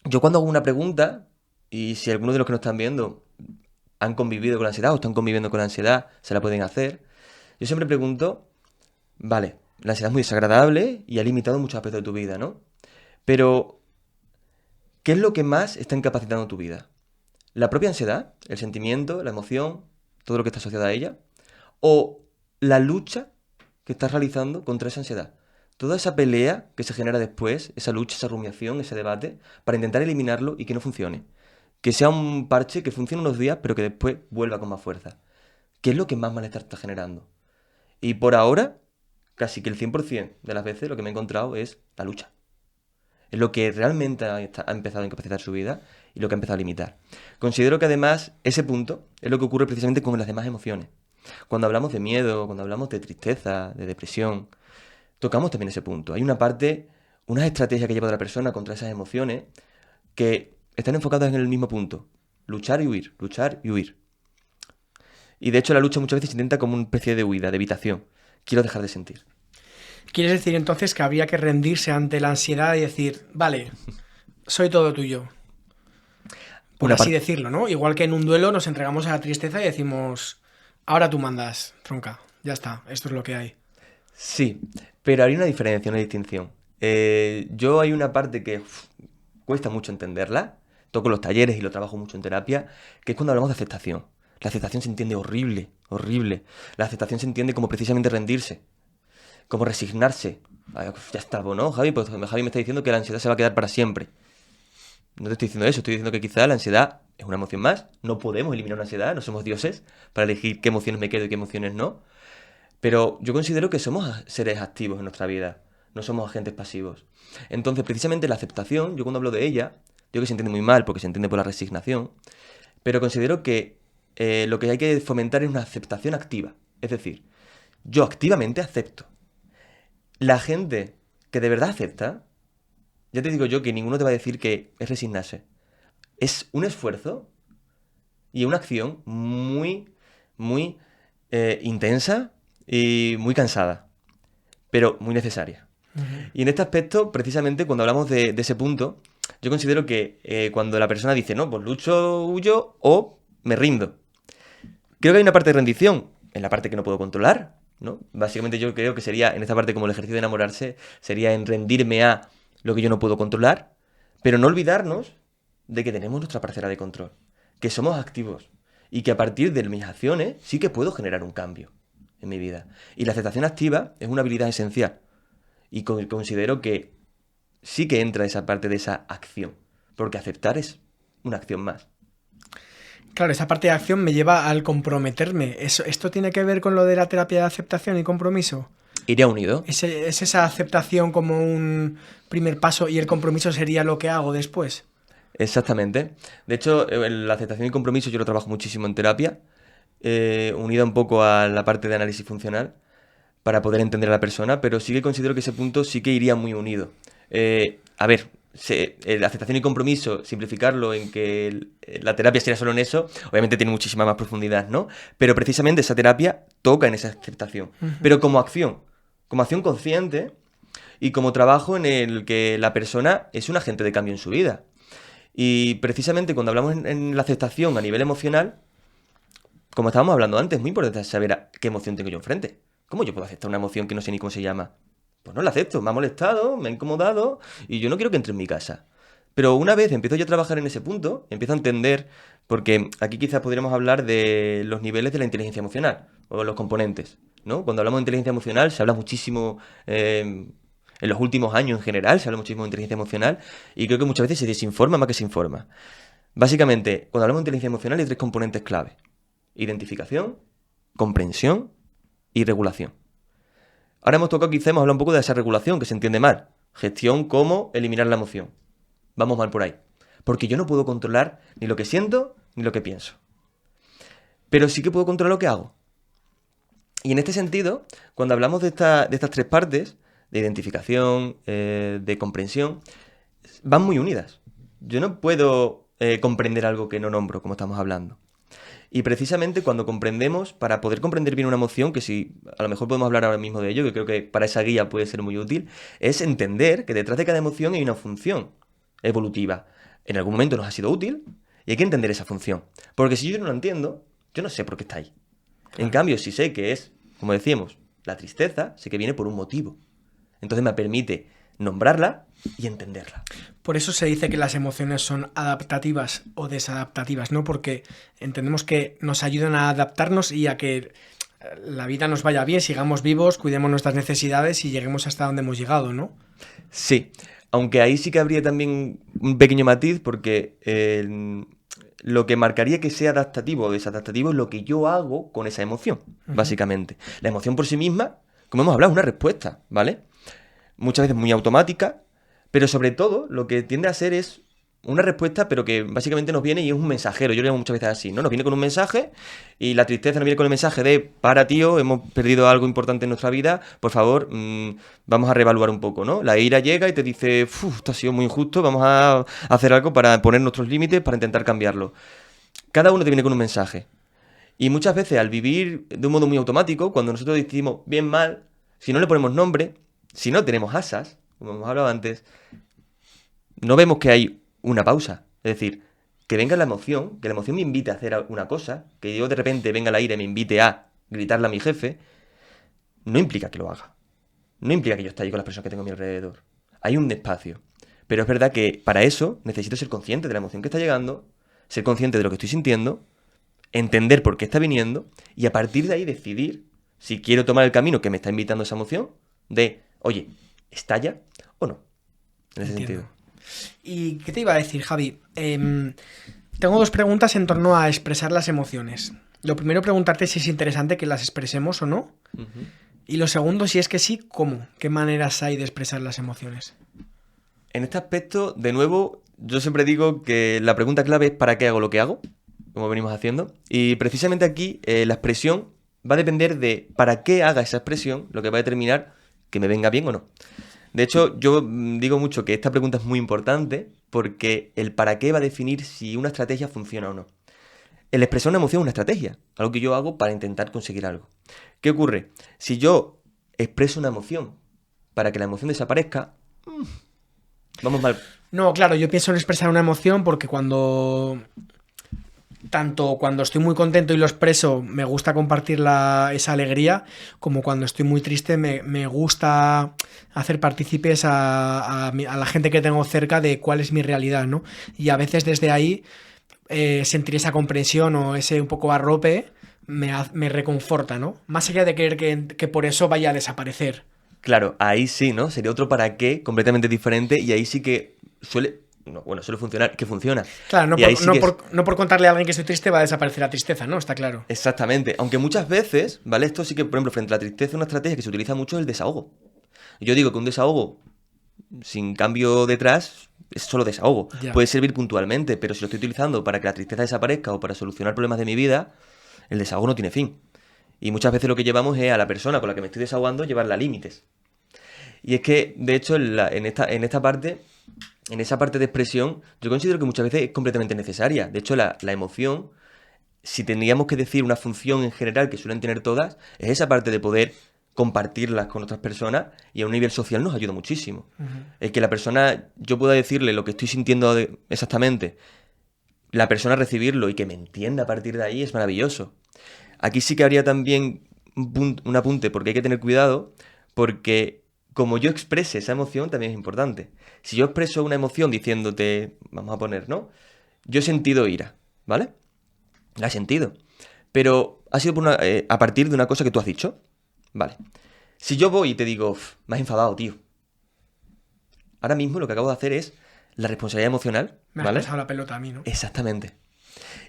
yo cuando hago una pregunta, y si algunos de los que nos están viendo han convivido con la ansiedad o están conviviendo con la ansiedad, se la pueden hacer, yo siempre pregunto, vale, la ansiedad es muy desagradable y ha limitado muchos aspectos de tu vida, ¿no? Pero, ¿qué es lo que más está incapacitando tu vida? ¿La propia ansiedad, el sentimiento, la emoción, todo lo que está asociado a ella? ¿O la lucha que estás realizando contra esa ansiedad? Toda esa pelea que se genera después, esa lucha, esa rumiación, ese debate, para intentar eliminarlo y que no funcione. Que sea un parche que funcione unos días, pero que después vuelva con más fuerza. ¿Qué es lo que más malestar está generando? Y por ahora, casi que el 100% de las veces lo que me he encontrado es la lucha. Es lo que realmente ha empezado a incapacitar su vida y lo que ha empezado a limitar. Considero que además ese punto es lo que ocurre precisamente con las demás emociones. Cuando hablamos de miedo, cuando hablamos de tristeza, de depresión, tocamos también ese punto. Hay una parte, unas estrategias que lleva la persona contra esas emociones que están enfocadas en el mismo punto. Luchar y huir, luchar y huir. Y de hecho la lucha muchas veces se intenta como una especie de huida, de evitación. Quiero dejar de sentir. ¿Quieres decir entonces que habría que rendirse ante la ansiedad y decir, vale, soy todo tuyo? Por así decirlo, ¿no? Igual que en un duelo nos entregamos a la tristeza y decimos, ahora tú mandas, tronca, ya está, esto es lo que hay. Sí, pero hay una diferencia, una distinción. Yo hay una parte que cuesta mucho entenderla, toco los talleres y lo trabajo mucho en terapia, que es cuando hablamos de aceptación. La aceptación se entiende horrible, horrible. La aceptación se entiende como precisamente rendirse, como resignarse. Ya está, ¿no, Javi? Pues Javi me está diciendo que la ansiedad se va a quedar para siempre. No te estoy diciendo eso, estoy diciendo que quizá la ansiedad es una emoción más. No podemos eliminar una ansiedad, no somos dioses para elegir qué emociones me quedo y qué emociones no. Pero yo considero que somos seres activos en nuestra vida, no somos agentes pasivos. Entonces, precisamente la aceptación, yo cuando hablo de ella, digo que se entiende muy mal porque se entiende por la resignación, pero considero que lo que hay que fomentar es una aceptación activa. Es decir, yo activamente acepto. La gente que de verdad acepta, ya te digo yo que ninguno te va a decir que es resignarse. Es un esfuerzo y una acción muy, muy intensa y muy cansada, pero muy necesaria. Y en este aspecto, precisamente, cuando hablamos de ese punto, yo considero que cuando la persona dice, no, pues lucho, huyo o me rindo. Creo que hay una parte de rendición, en la parte que no puedo controlar, ¿no? Básicamente yo creo que sería, en esta parte como el ejercicio de enamorarse, sería en rendirme a lo que yo no puedo controlar, pero no olvidarnos de que tenemos nuestra parcela de control, que somos activos y que a partir de mis acciones sí que puedo generar un cambio en mi vida. Y la aceptación activa es una habilidad esencial y considero que sí que entra esa parte de esa acción, porque aceptar es una acción más. Claro, esa parte de acción me lleva al comprometerme. ¿Esto tiene que ver con lo de la terapia de aceptación y compromiso? Iría unido. ¿Es esa aceptación como un primer paso y el compromiso sería lo que hago después? Exactamente. De hecho, la aceptación y compromiso yo lo trabajo muchísimo en terapia, unida un poco a la parte de análisis funcional, para poder entender a la persona, pero sí que considero que ese punto sí que iría muy unido. A ver, la aceptación y compromiso, simplificarlo en que la terapia sería solo en eso, obviamente tiene muchísima más profundidad, ¿no? Pero precisamente esa terapia toca en esa aceptación, pero como acción consciente y como trabajo en el que la persona es un agente de cambio en su vida. Y precisamente cuando hablamos en la aceptación a nivel emocional, como estábamos hablando antes, es muy importante saber qué emoción tengo yo enfrente. ¿Cómo yo puedo aceptar una emoción que no sé ni cómo se llama? Pues no la acepto, me ha molestado, me ha incomodado y yo no quiero que entre en mi casa. Pero una vez empiezo yo a trabajar en ese punto, empiezo a entender, porque aquí quizás podríamos hablar de los niveles de la inteligencia emocional, o los componentes, ¿no? Cuando hablamos de inteligencia emocional se habla muchísimo, en los últimos años en general, se habla muchísimo de inteligencia emocional y creo que muchas veces se desinforma más que se informa. Básicamente, cuando hablamos de inteligencia emocional hay 3 componentes clave. Identificación, comprensión y regulación. Ahora hemos tocado, quizá hemos hablado un poco de esa regulación, que se entiende mal. Gestión, cómo eliminar la emoción. Vamos mal por ahí. Porque yo no puedo controlar ni lo que siento ni lo que pienso. Pero sí que puedo controlar lo que hago. Y en este sentido, cuando hablamos de estas 3 partes, de identificación, de comprensión, van muy unidas. Yo no puedo comprender algo que no nombro, como estamos hablando. Y precisamente cuando comprendemos, para poder comprender bien una emoción, que si a lo mejor podemos hablar ahora mismo de ello, que creo que para esa guía puede ser muy útil, es entender que detrás de cada emoción hay una función evolutiva. En algún momento nos ha sido útil y hay que entender esa función. Porque si yo no lo entiendo, yo no sé por qué está ahí. En cambio, si sé que es, como decíamos, la tristeza, sé que viene por un motivo. Entonces me permite nombrarla y entenderla. Por eso se dice que las emociones son adaptativas o desadaptativas, ¿no? Porque entendemos que nos ayudan a adaptarnos y a que la vida nos vaya bien, sigamos vivos, cuidemos nuestras necesidades y lleguemos hasta donde hemos llegado, ¿no? Sí, aunque ahí sí que habría también un pequeño matiz porque lo que marcaría que sea adaptativo o desadaptativo es lo que yo hago con esa emoción, básicamente. La emoción por sí misma, como hemos hablado, es una respuesta, ¿vale? Muchas veces muy automática, pero sobre todo lo que tiende a ser es una respuesta, pero que básicamente nos viene y es un mensajero. Yo lo llamo muchas veces así, ¿no? Nos viene con un mensaje y la tristeza nos viene con el mensaje de para, tío, hemos perdido algo importante en nuestra vida, por favor, vamos a reevaluar un poco, ¿no? La ira llega y te dice, esto ha sido muy injusto, vamos a hacer algo para poner nuestros límites, para intentar cambiarlo. Cada uno te viene con un mensaje. Y muchas veces al vivir de un modo muy automático, cuando nosotros decidimos bien, mal, si no le ponemos nombre, si no tenemos asas, como hemos hablado antes, no vemos que hay una pausa. Es decir, que venga la emoción, que la emoción me invite a hacer una cosa, que yo de repente venga la ira y me invite a gritarle a mi jefe, no implica que lo haga. No implica que yo esté ahí con las personas que tengo a mi alrededor. Hay un espacio. Pero es verdad que para eso necesito ser consciente de la emoción que está llegando, ser consciente de lo que estoy sintiendo, entender por qué está viniendo y a partir de ahí decidir si quiero tomar el camino que me está invitando esa emoción de, oye, ¿estalla o no? En ese sentido. ¿Y qué te iba a decir, Javi? Tengo 2 preguntas en torno a expresar las emociones. Lo primero, preguntarte si es interesante que las expresemos o no. Uh-huh. Y lo segundo, si es que sí, ¿cómo? ¿Qué maneras hay de expresar las emociones? En este aspecto, de nuevo, yo siempre digo que la pregunta clave es ¿para qué hago lo que hago? Como venimos haciendo. Y precisamente aquí la expresión va a depender de para qué haga esa expresión, lo que va a determinar que me venga bien o no. De hecho, yo digo mucho que esta pregunta es muy importante porque el para qué va a definir si una estrategia funciona o no. El expresar una emoción es una estrategia, algo que yo hago para intentar conseguir algo. ¿Qué ocurre? Si yo expreso una emoción para que la emoción desaparezca, vamos mal. No, claro, yo pienso en expresar una emoción porque tanto cuando estoy muy contento y lo expreso, me gusta compartir esa alegría, como cuando estoy muy triste, me gusta hacer partícipes a la gente que tengo cerca de cuál es mi realidad, ¿no? Y a veces desde ahí sentir esa comprensión o ese un poco arrope me reconforta, ¿no? Más allá de querer que por eso vaya a desaparecer. Claro, ahí sí, ¿no? Sería otro para qué completamente diferente y ahí sí que suele funcionar, que funciona. Claro, Y no por contarle a alguien que estoy triste va a desaparecer la tristeza, ¿no? Está claro. Exactamente, aunque muchas veces, ¿vale? Esto sí que, por ejemplo, frente a la tristeza, una estrategia que se utiliza mucho es el desahogo. Yo digo que un desahogo sin cambio detrás es solo desahogo. Ya. Puede servir puntualmente, pero si lo estoy utilizando para que la tristeza desaparezca o para solucionar problemas de mi vida, el desahogo no tiene fin. Y muchas veces lo que llevamos es a la persona con la que me estoy desahogando llevarla a límites. Y es que, de hecho, en esta parte, en esa parte de expresión, yo considero que muchas veces es completamente necesaria. De hecho, la emoción, si tendríamos que decir una función en general que suelen tener todas, es esa parte de poder compartirlas con otras personas y a un nivel social nos ayuda muchísimo. Uh-huh. El que la persona, yo pueda decirle lo que estoy sintiendo exactamente, la persona recibirlo y que me entienda a partir de ahí es maravilloso. Aquí sí que habría también un apunte porque hay que tener cuidado porque como yo exprese esa emoción también es importante. Si yo expreso una emoción diciéndote, vamos a poner, ¿no? Yo he sentido ira, ¿vale? La he sentido. Pero ha sido a partir de una cosa que tú has dicho. Vale. Si yo voy y te digo, me has enfadado, tío. Ahora mismo lo que acabo de hacer es la responsabilidad emocional, Me has ¿vale? pasado la pelota a mí, ¿no? Exactamente.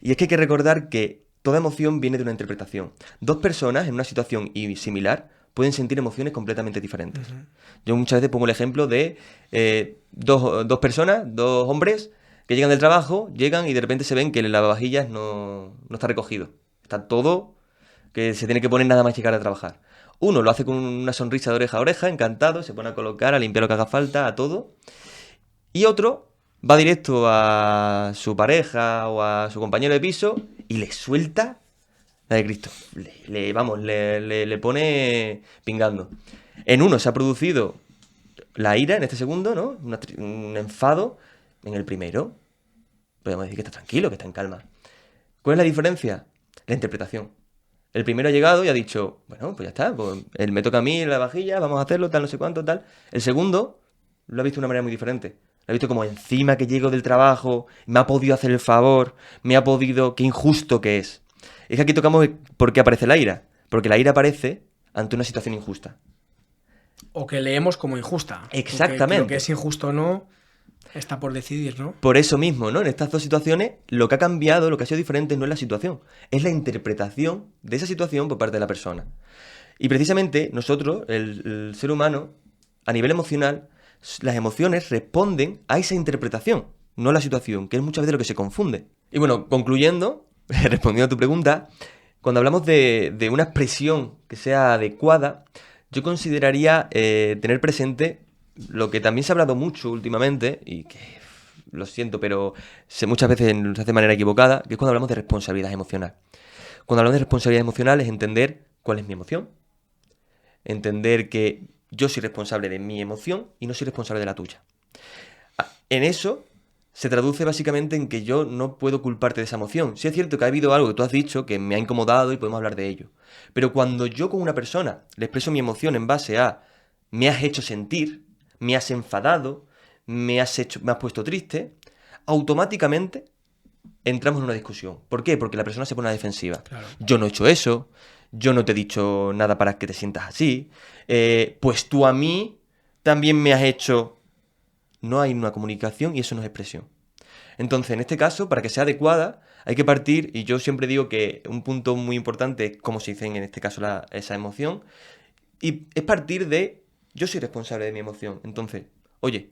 Y es que hay que recordar que toda emoción viene de una interpretación. Dos personas en una situación similar pueden sentir emociones completamente diferentes. Yo muchas veces pongo el ejemplo de dos personas, dos hombres, que llegan del trabajo, llegan y de repente se ven que el lavavajillas no está recogido. Está todo que se tiene que poner nada más llegar a trabajar. Uno lo hace con una sonrisa de oreja a oreja, encantado, se pone a colocar, a limpiar lo que haga falta, a todo. Y otro va directo a su pareja o a su compañero de piso y le suelta la de Cristo. Le pone pingando. En uno se ha producido la ira en este segundo, ¿no? Un enfado. En el primero podemos decir que está tranquilo, que está en calma. ¿Cuál es la diferencia? La interpretación. El primero ha llegado y ha dicho, bueno, pues ya está, pues él me toca a mí la vajilla, vamos a hacerlo, tal, no sé cuánto, tal. El segundo lo ha visto de una manera muy diferente. Lo ha visto como encima que llego del trabajo, me ha podido hacer el favor, qué injusto que es. Es que aquí tocamos por qué aparece la ira. Porque la ira aparece ante una situación injusta. O que leemos como injusta. Exactamente. Lo que es injusto o no está por decidir, ¿no? Por eso mismo, ¿no? En estas dos situaciones, lo que ha cambiado, lo que ha sido diferente no es la situación, es la interpretación de esa situación por parte de la persona. Y precisamente nosotros, el ser humano, a nivel emocional, las emociones responden a esa interpretación, no a la situación, que es muchas veces lo que se confunde. Y bueno, concluyendo, respondiendo a tu pregunta, cuando hablamos de una expresión que sea adecuada, yo consideraría tener presente lo que también se ha hablado mucho últimamente, y que lo siento, pero muchas veces se hace de manera equivocada, que es cuando hablamos de responsabilidad emocional. Cuando hablamos de responsabilidad emocional es entender cuál es mi emoción, entender que yo soy responsable de mi emoción y no soy responsable de la tuya. En eso se traduce básicamente en que yo no puedo culparte de esa emoción. Sí es cierto que ha habido algo que tú has dicho que me ha incomodado y podemos hablar de ello. Pero cuando yo con una persona le expreso mi emoción en base a me has hecho sentir, me has enfadado, me has puesto triste, automáticamente entramos en una discusión. ¿Por qué? Porque la persona se pone a la defensiva. Claro. Yo no he hecho eso, yo no te he dicho nada para que te sientas así, pues tú a mí también me has hecho... No hay una comunicación y eso no es expresión. Entonces, en este caso, para que sea adecuada, hay que partir, y yo siempre digo que un punto muy importante es cómo se dice en este caso esa emoción, y es partir de, yo soy responsable de mi emoción. Entonces, oye,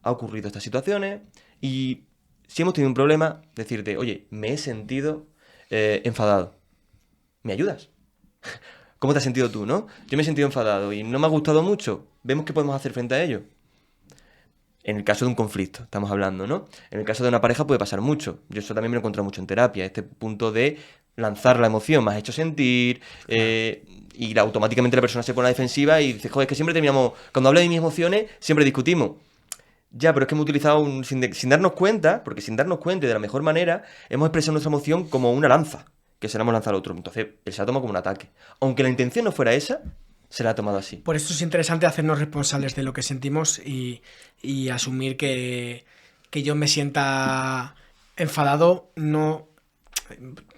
ha ocurrido estas situaciones, y si hemos tenido un problema, decirte, oye, me he sentido enfadado. ¿Me ayudas? ¿Cómo te has sentido tú, no? Yo me he sentido enfadado y no me ha gustado mucho. ¿Vemos qué podemos hacer frente a ello? En el caso de un conflicto, estamos hablando, ¿no? En el caso de una pareja puede pasar mucho. Yo eso también me lo he encontrado mucho en terapia. Este punto de lanzar la emoción, me has hecho sentir, y automáticamente la persona se pone a la defensiva y dice, joder, es que siempre terminamos... Cuando hablo de mis emociones, siempre discutimos. Ya, pero es que hemos utilizado, sin darnos cuenta, porque sin darnos cuenta y de la mejor manera, hemos expresado nuestra emoción como una lanza, que se la hemos lanzado al otro. Entonces, él se la toma como un ataque. Aunque la intención no fuera esa, se la ha tomado así. Por eso es interesante hacernos responsables de lo que sentimos y asumir que yo me sienta enfadado no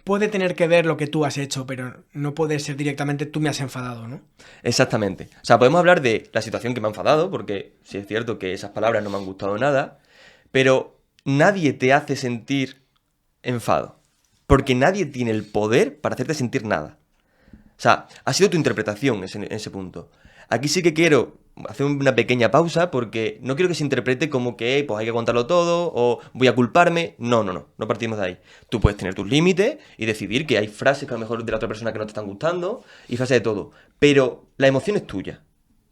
puede tener que ver lo que tú has hecho, pero no puede ser directamente tú me has enfadado, ¿no? Exactamente. O sea, podemos hablar de la situación que me ha enfadado, porque sí es cierto que esas palabras no me han gustado nada, pero nadie te hace sentir enfado, porque nadie tiene el poder para hacerte sentir nada. O sea, ha sido tu interpretación en ese punto. Aquí sí que quiero hacer una pequeña pausa porque no quiero que se interprete como que pues hay que aguantarlo todo o voy a culparme. No partimos de ahí. Tú puedes tener tus límites y decidir que hay frases que a lo mejor de la otra persona que no te están gustando y frases de todo. Pero la emoción es tuya,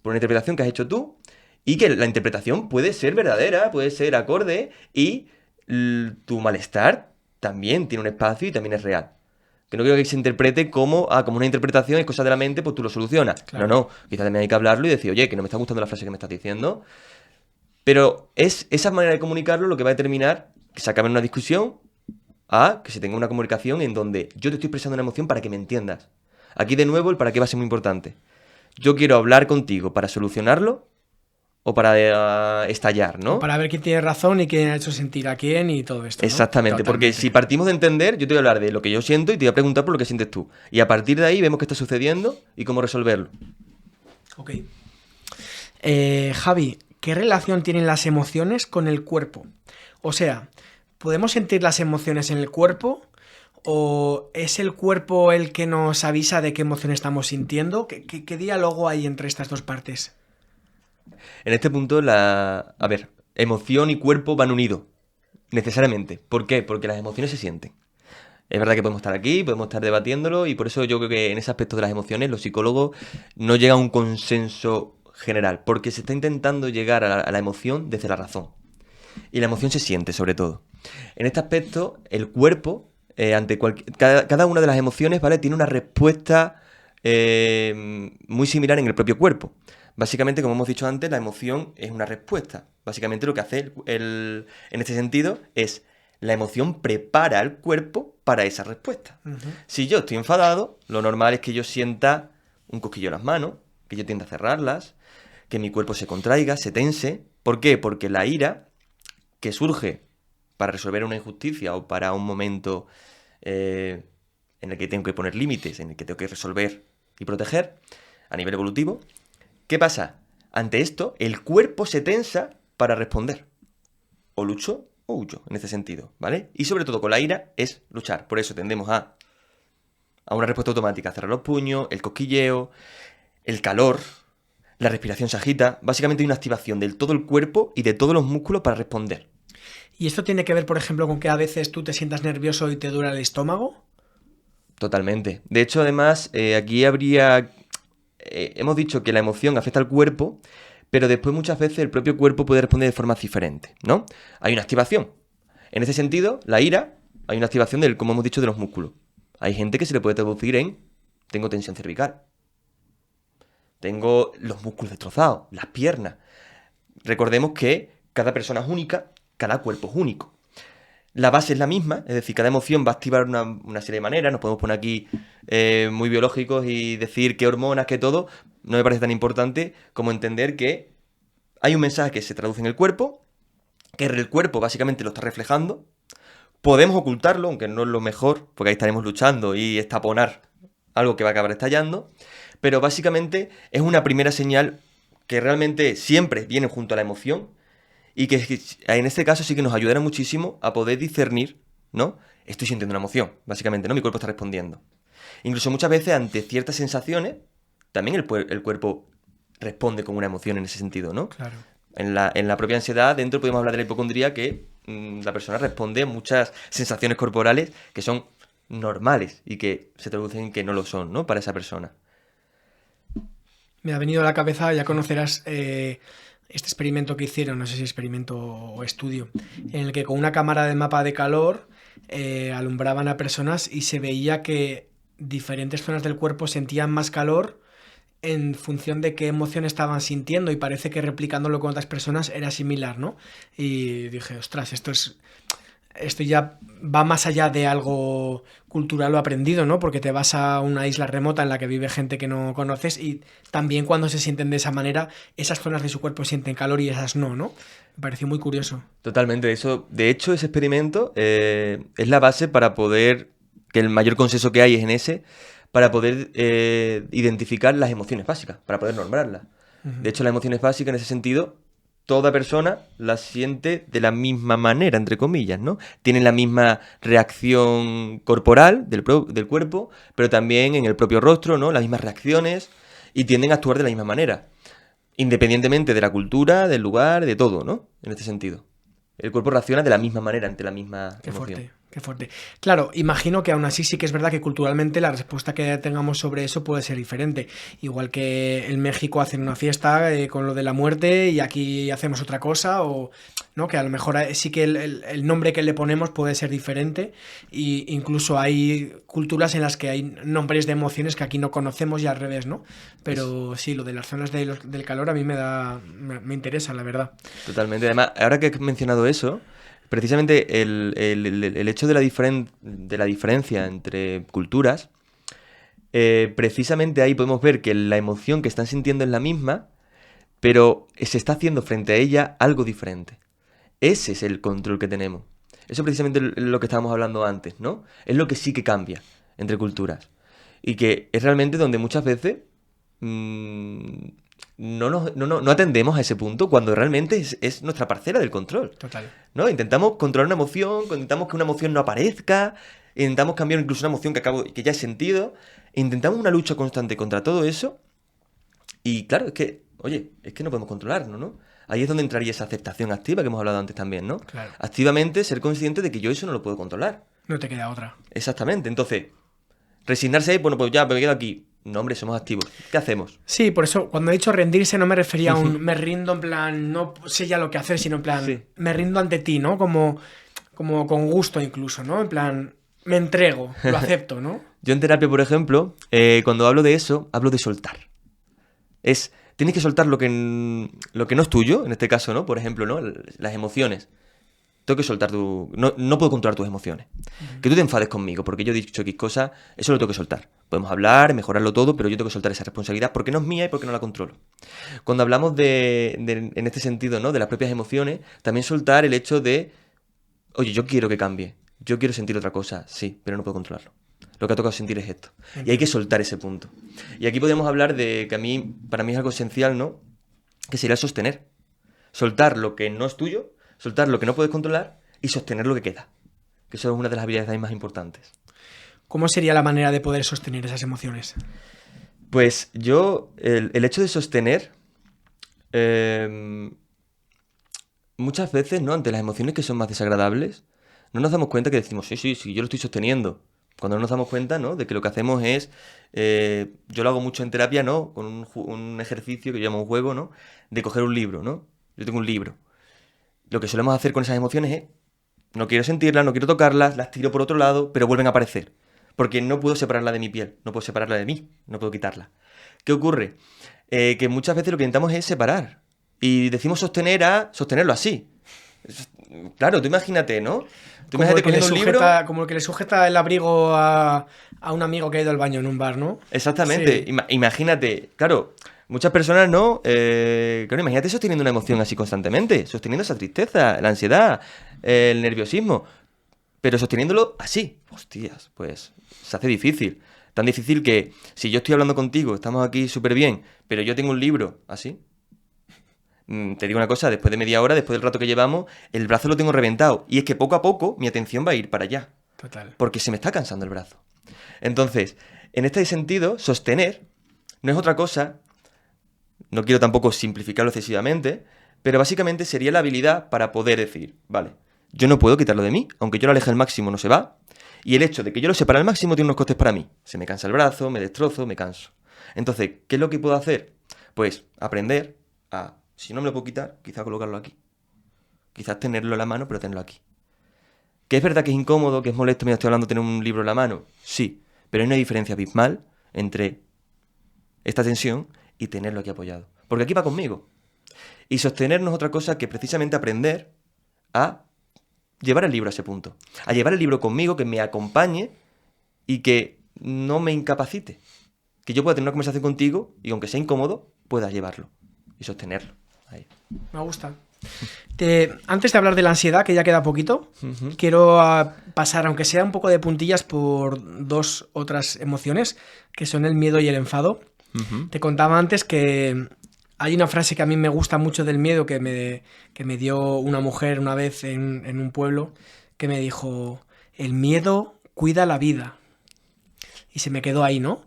por una interpretación que has hecho tú y que la interpretación puede ser verdadera, puede ser acorde y tu malestar también tiene un espacio y también es real. Que no quiero que se interprete como una interpretación, es cosa de la mente, pues tú lo solucionas. Claro. No, quizás también hay que hablarlo y decir, oye, que no me está gustando la frase que me estás diciendo. Pero es esa manera de comunicarlo lo que va a determinar que se acabe en una discusión a que se tenga una comunicación en donde yo te estoy expresando una emoción para que me entiendas. Aquí de nuevo el para qué va a ser muy importante. Yo quiero hablar contigo para solucionarlo o para estallar, ¿no? Para ver quién tiene razón y quién ha hecho sentir a quién y todo esto, ¿no? Exactamente, porque si partimos de entender, yo te voy a hablar de lo que yo siento y te voy a preguntar por lo que sientes tú. Y a partir de ahí vemos qué está sucediendo y cómo resolverlo. Ok. Javi, ¿qué relación tienen las emociones con el cuerpo? O sea, ¿podemos sentir las emociones en el cuerpo? ¿O es el cuerpo el que nos avisa de qué emoción estamos sintiendo? ¿Qué diálogo hay entre estas dos partes? En este punto, a ver, emoción y cuerpo van unidos, necesariamente. ¿Por qué? Porque las emociones se sienten. Es verdad que podemos estar aquí, podemos estar debatiéndolo, y por eso yo creo que en ese aspecto de las emociones los psicólogos no llegan a un consenso general, porque se está intentando llegar a la emoción desde la razón. Y la emoción se siente, sobre todo. En este aspecto, el cuerpo, ante cada una de las emociones, ¿vale? Tiene una respuesta muy similar en el propio cuerpo. Básicamente, como hemos dicho antes, la emoción es una respuesta. Básicamente lo que hace en este sentido es la emoción prepara al cuerpo para esa respuesta. Si yo estoy enfadado, lo normal es que yo sienta un cosquillo en las manos, que yo tienda a cerrarlas, que mi cuerpo se contraiga, se tense. ¿Por qué? Porque la ira que surge para resolver una injusticia o para un momento en el que tengo que poner límites, en el que tengo que resolver y proteger a nivel evolutivo, ¿qué pasa? Ante esto, el cuerpo se tensa para responder. O lucho o huyo, en este sentido, ¿vale? Y sobre todo con la ira es luchar. Por eso tendemos a una respuesta automática, cerrar los puños, el cosquilleo, el calor, la respiración se agita. Básicamente hay una activación del todo el cuerpo y de todos los músculos para responder. ¿Y esto tiene que ver, por ejemplo, con que a veces tú te sientas nervioso y te duele el estómago? Totalmente. De hecho, además, aquí habría... hemos dicho que la emoción afecta al cuerpo, pero después muchas veces el propio cuerpo puede responder de formas diferentes, ¿no? Hay una activación. En ese sentido, la ira, hay una activación como hemos dicho, de los músculos. Hay gente que se le puede traducir en tengo tensión cervical, tengo los músculos destrozados, las piernas. Recordemos que cada persona es única, cada cuerpo es único. La base es la misma, es decir, cada emoción va a activar una serie de maneras. Nos podemos poner aquí muy biológicos y decir qué hormonas, qué todo. No me parece tan importante como entender que hay un mensaje que se traduce en el cuerpo, que el cuerpo básicamente lo está reflejando. Podemos ocultarlo, aunque no es lo mejor, porque ahí estaremos luchando y estaponar algo que va a acabar estallando. Pero básicamente es una primera señal que realmente siempre viene junto a la emoción, y que en este caso sí que nos ayudará muchísimo a poder discernir, ¿no? Estoy sintiendo una emoción, básicamente, ¿no? Mi cuerpo está respondiendo. Incluso muchas veces ante ciertas sensaciones, también el cuerpo responde con una emoción en ese sentido, ¿no? Claro. En la propia ansiedad, dentro podemos hablar de la hipocondría, que la persona responde a muchas sensaciones corporales que son normales y que se traducen en que no lo son, ¿no? Para esa persona. Me ha venido a la cabeza, ya conocerás este experimento que hicieron, no sé si experimento o estudio, en el que con una cámara de mapa de calor alumbraban a personas y se veía que diferentes zonas del cuerpo sentían más calor en función de qué emoción estaban sintiendo, y parece que replicándolo con otras personas era similar, ¿no? Y dije, ostras, esto ya va más allá de algo cultural o aprendido, ¿no? Porque te vas a una isla remota en la que vive gente que no conoces, y también cuando se sienten de esa manera, esas zonas de su cuerpo sienten calor y esas no, ¿no? Me pareció muy curioso. Totalmente. Eso, de hecho, ese experimento es la base para poder, que el mayor consenso que hay es en ese, para poder identificar las emociones básicas, para poder nombrarlas. De hecho, las emociones básicas en ese sentido, toda persona las siente de la misma manera, entre comillas, ¿no? Tienen la misma reacción corporal del cuerpo, pero también en el propio rostro, ¿no? Las mismas reacciones, y tienden a actuar de la misma manera, independientemente de la cultura, del lugar, de todo, ¿no? En este sentido. El cuerpo reacciona de la misma manera ante la misma emoción. Fuerte, qué fuerte. Claro, imagino que aún así sí que es verdad que culturalmente la respuesta que tengamos sobre eso puede ser diferente. Igual que en México hacen una fiesta con lo de la muerte y aquí hacemos otra cosa, o ¿no? Que a lo mejor sí que el nombre que le ponemos puede ser diferente, y incluso hay culturas en las que hay nombres de emociones que aquí no conocemos y al revés, ¿no? Pero sí, lo de las zonas del calor a mí me interesa, la verdad. Totalmente. Además, ahora que has mencionado eso, precisamente el hecho de la diferencia entre culturas, precisamente ahí podemos ver que la emoción que están sintiendo es la misma, pero se está haciendo frente a ella algo diferente. Ese es el control que tenemos. Eso es precisamente lo que estábamos hablando antes, ¿no? Es lo que sí que cambia entre culturas. Y que es realmente donde muchas veces no atendemos a ese punto cuando realmente es nuestra parcela del control. Total. ¿No? Intentamos controlar una emoción, intentamos que una emoción no aparezca, intentamos cambiar incluso una emoción que ya he sentido, intentamos una lucha constante contra todo eso y claro, es que no podemos controlarlo, ¿no? Ahí es donde entraría esa aceptación activa que hemos hablado antes también, ¿no? Claro. Activamente ser consciente de que yo eso no lo puedo controlar. No te queda otra. Exactamente, entonces, resignarse ahí, bueno, pues ya, me quedo aquí. No, hombre, somos activos. ¿Qué hacemos? Sí, por eso, cuando he dicho rendirse, no me refería a un me rindo en plan, no sé ya lo que hacer, sino en plan, Sí. me rindo ante ti, ¿no? Como con gusto incluso, ¿no? En plan, me entrego, lo acepto, ¿no? Yo en terapia, por ejemplo, cuando hablo de eso, hablo de soltar. Tienes que soltar lo que no es tuyo, en este caso, ¿no? Por ejemplo, ¿no? Las emociones. Tengo que soltar no puedo controlar tus emociones. Que tú te enfades conmigo porque yo he dicho X cosa, eso lo tengo que soltar. Podemos hablar, mejorarlo todo, pero yo tengo que soltar esa responsabilidad porque no es mía y porque no la controlo. Cuando hablamos en este sentido, ¿no? De las propias emociones, también soltar el hecho de, oye, yo quiero que cambie, yo quiero sentir otra cosa, sí, pero no puedo controlarlo. Lo que ha tocado sentir es esto. Y hay que soltar ese punto. Y aquí podemos hablar de que para mí es algo esencial, ¿no? Que sería el sostener. Soltar lo que no es tuyo, soltar lo que no puedes controlar y sostener lo que queda. Que eso es una de las habilidades más importantes. ¿Cómo sería la manera de poder sostener esas emociones? Pues el hecho de sostener, muchas veces, ¿no? Ante las emociones que son más desagradables, no nos damos cuenta que decimos, sí, yo lo estoy sosteniendo. Cuando no nos damos cuenta, ¿no? De que lo que hacemos es, yo lo hago mucho en terapia, ¿no? Con un ejercicio que yo llamo un juego, ¿no? De coger un libro, ¿no? Yo tengo un libro. Lo que solemos hacer con esas emociones es, no quiero sentirlas, no quiero tocarlas, las tiro por otro lado, pero vuelven a aparecer. Porque no puedo separarla de mi piel, no puedo separarla de mí, no puedo quitarla. ¿Qué ocurre? Que muchas veces lo que intentamos es separar. Y decimos sostenerlo así. Claro, tú imagínate, ¿no? Tú imagínate cogiendo un libro. Como el que le sujeta el abrigo a un amigo que ha ido al baño en un bar, ¿no? Exactamente. Sí. Imagínate, claro, muchas personas no. Claro, imagínate sosteniendo una emoción así constantemente, sosteniendo esa tristeza, la ansiedad, el nerviosismo, pero sosteniéndolo así. Hostias, pues se hace difícil. Tan difícil que si yo estoy hablando contigo, estamos aquí súper bien, pero yo tengo un libro así. Te digo una cosa, después de media hora, después del rato que llevamos, el brazo lo tengo reventado. Y es que poco a poco mi atención va a ir para allá. Total. Porque se me está cansando el brazo. Entonces, en este sentido, sostener no es otra cosa, no quiero tampoco simplificarlo excesivamente, pero básicamente sería la habilidad para poder decir, vale, yo no puedo quitarlo de mí, aunque yo lo aleje al máximo no se va, y el hecho de que yo lo separe al máximo tiene unos costes para mí. Se me cansa el brazo, me destrozo, me canso. Entonces, ¿qué es lo que puedo hacer? Pues aprender a, si no me lo puedo quitar, quizás colocarlo aquí. Quizás tenerlo en la mano, pero tenerlo aquí. ¿Que es verdad que es incómodo, que es molesto mientras estoy hablando tener un libro en la mano? Sí, pero hay una diferencia abismal entre esta tensión y tenerlo aquí apoyado. Porque aquí va conmigo. Y sostener no es otra cosa que precisamente aprender a llevar el libro a ese punto. A llevar el libro conmigo, que me acompañe y que no me incapacite. Que yo pueda tener una conversación contigo y aunque sea incómodo, pueda llevarlo y sostenerlo. Ahí. Me gusta. Antes de hablar de la ansiedad, que ya queda poquito, quiero pasar, aunque sea un poco de puntillas, por dos otras emociones, que son el miedo y el enfado. Te contaba antes que hay una frase que a mí me gusta mucho del miedo que me dio una mujer una vez en un pueblo, que me dijo, el miedo cuida la vida. Y se me quedó ahí, ¿no?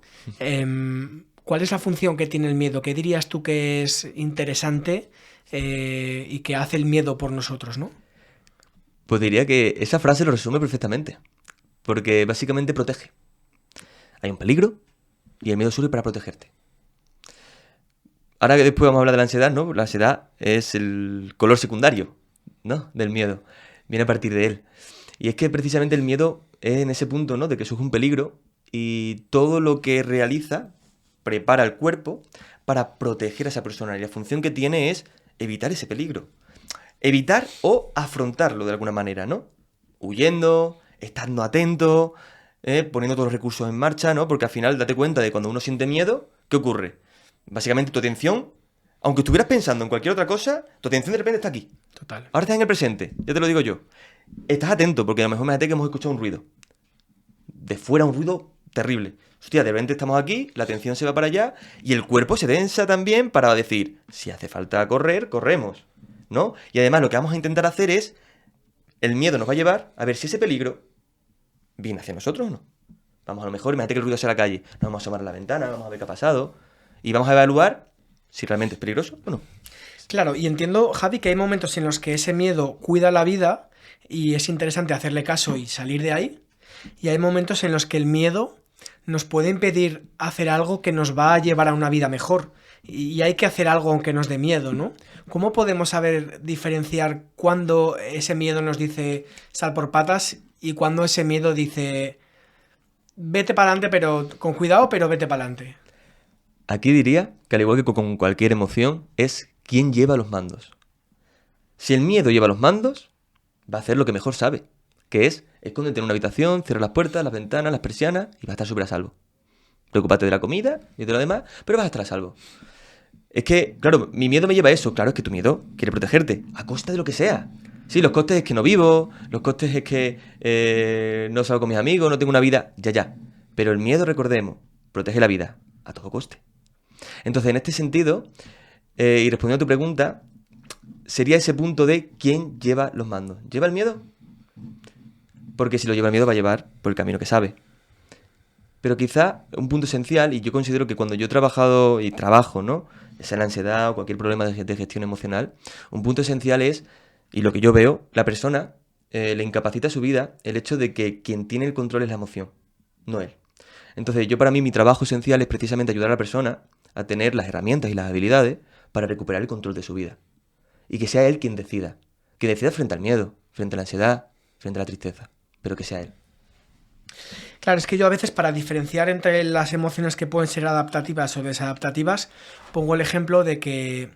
¿Cuál es la función que tiene el miedo? ¿Qué dirías tú que es interesante y que hace el miedo por nosotros, ¿no? Pues diría que esa frase lo resume perfectamente. Porque básicamente protege. Hay un peligro y el miedo surge para protegerte. Ahora que después vamos a hablar de la ansiedad, ¿no? La ansiedad es el color secundario, ¿no? Del miedo. Viene a partir de él. Y es que precisamente el miedo es en ese punto, ¿no? De que surge un peligro y todo lo que realiza prepara el cuerpo para proteger a esa persona. Y la función que tiene es evitar ese peligro. Evitar o afrontarlo de alguna manera, ¿no? Huyendo, estando atento, poniendo todos los recursos en marcha, ¿no? Porque al final date cuenta de cuando uno siente miedo, ¿qué ocurre? Básicamente tu atención, aunque estuvieras pensando en cualquier otra cosa, tu atención de repente está aquí. Total. Ahora estás en el presente, ya te lo digo yo. Estás atento, porque a lo mejor imagínate que hemos escuchado un ruido. De fuera un ruido terrible. Hostia, de repente estamos aquí, la atención se va para allá y el cuerpo se tensa también para decir, si hace falta correr, corremos, ¿no? Y además lo que vamos a intentar hacer es, el miedo nos va a llevar a ver si ese peligro viene hacia nosotros o no. Vamos, a lo mejor, imagínate que el ruido sea la calle, nos vamos a asomar a la ventana, vamos a ver qué ha pasado y vamos a evaluar si realmente es peligroso o no. Claro, y entiendo, Javi, que hay momentos en los que ese miedo cuida la vida y es interesante hacerle caso y salir de ahí, y hay momentos en los que el miedo nos puede impedir hacer algo que nos va a llevar a una vida mejor. Y hay que hacer algo aunque nos dé miedo, ¿no? ¿Cómo podemos saber diferenciar cuándo ese miedo nos dice sal por patas y cuándo ese miedo dice vete para adelante, pero con cuidado, pero vete para adelante? Aquí diría que al igual que con cualquier emoción, es quién lleva los mandos. Si el miedo lleva los mandos, va a hacer lo que mejor sabe, que es escóndete en una habitación, cierra las puertas, las ventanas, las persianas y vas a estar súper a salvo. Preocúpate de la comida y de lo demás, pero vas a estar a salvo. Es que, claro, mi miedo me lleva a eso. Claro, es que tu miedo quiere protegerte, a costa de lo que sea. Sí, los costes es que no vivo, los costes es que no salgo con mis amigos, no tengo una vida, ya. Pero el miedo, recordemos, protege la vida, a todo coste. Entonces, en este sentido, y respondiendo a tu pregunta, sería ese punto de quién lleva los mandos. ¿Lleva el miedo? Porque si lo lleva el miedo va a llevar por el camino que sabe. Pero quizá un punto esencial, y yo considero que cuando yo he trabajado y trabajo, ¿no? Sea la ansiedad o cualquier problema de gestión emocional, un punto esencial es, y lo que yo veo, la persona le incapacita su vida el hecho de que quien tiene el control es la emoción, no él. Entonces yo para mí mi trabajo esencial es precisamente ayudar a la persona a tener las herramientas y las habilidades para recuperar el control de su vida. Y que sea él quien decida. Que decida frente al miedo, frente a la ansiedad, frente a la tristeza, pero que sea él. Claro, es que yo a veces para diferenciar entre las emociones que pueden ser adaptativas o desadaptativas, pongo el ejemplo de que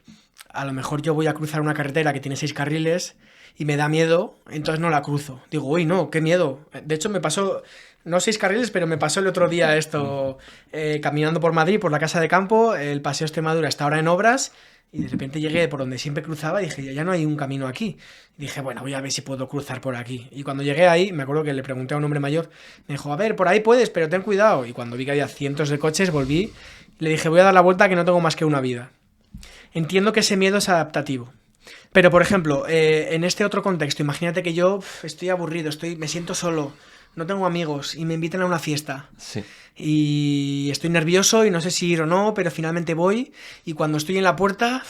a lo mejor yo voy a cruzar una carretera que tiene 6 carriles y me da miedo, entonces no la cruzo. Digo, uy, no, qué miedo. De hecho, me pasó, no 6 carriles, pero me pasó el otro día esto, caminando por Madrid, por la Casa de Campo, el Paseo Extremadura está ahora en obras. Y de repente llegué por donde siempre cruzaba y dije, ya no hay un camino aquí. Y dije, bueno, voy a ver si puedo cruzar por aquí. Y cuando llegué ahí, me acuerdo que le pregunté a un hombre mayor, me dijo, a ver, por ahí puedes, pero ten cuidado. Y cuando vi que había cientos de coches, volví y le dije, voy a dar la vuelta que no tengo más que una vida. Entiendo que ese miedo es adaptativo. Pero, por ejemplo, en este otro contexto, imagínate que yo estoy aburrido, me siento solo, no tengo amigos y me invitan a una fiesta. Sí. Y estoy nervioso y no sé si ir o no, pero finalmente voy y cuando estoy en la puerta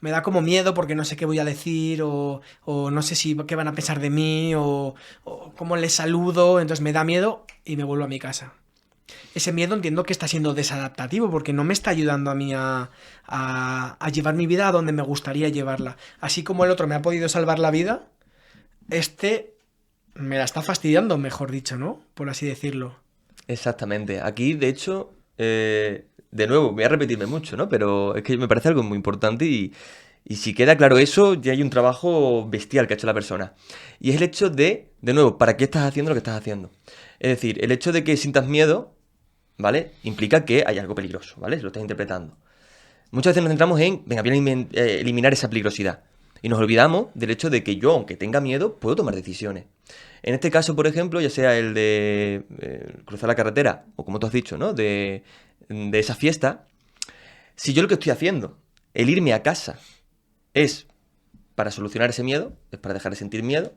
me da como miedo porque no sé qué voy a decir o no sé si qué van a pensar de mí o cómo les saludo, entonces me da miedo y me vuelvo a mi casa. Ese miedo entiendo que está siendo desadaptativo porque no me está ayudando a mí a llevar mi vida a donde me gustaría llevarla. Así como el otro me ha podido salvar la vida, este me la está fastidiando, mejor dicho, ¿no? Por así decirlo. Exactamente. Aquí, de hecho, de nuevo, voy a repetirme mucho, ¿no? Pero es que me parece algo muy importante y si queda claro eso, ya hay un trabajo bestial que ha hecho la persona. Y es el hecho de nuevo, ¿para qué estás haciendo lo que estás haciendo? Es decir, el hecho de que sientas miedo, ¿vale? Implica que hay algo peligroso, ¿vale? Lo estás interpretando. Muchas veces nos centramos en, venga, voy a eliminar esa peligrosidad. Y nos olvidamos del hecho de que yo, aunque tenga miedo, puedo tomar decisiones. En este caso, por ejemplo, ya sea el de cruzar la carretera, o como tú has dicho, ¿no? De esa fiesta, si yo lo que estoy haciendo, el irme a casa, es para solucionar ese miedo, es para dejar de sentir miedo,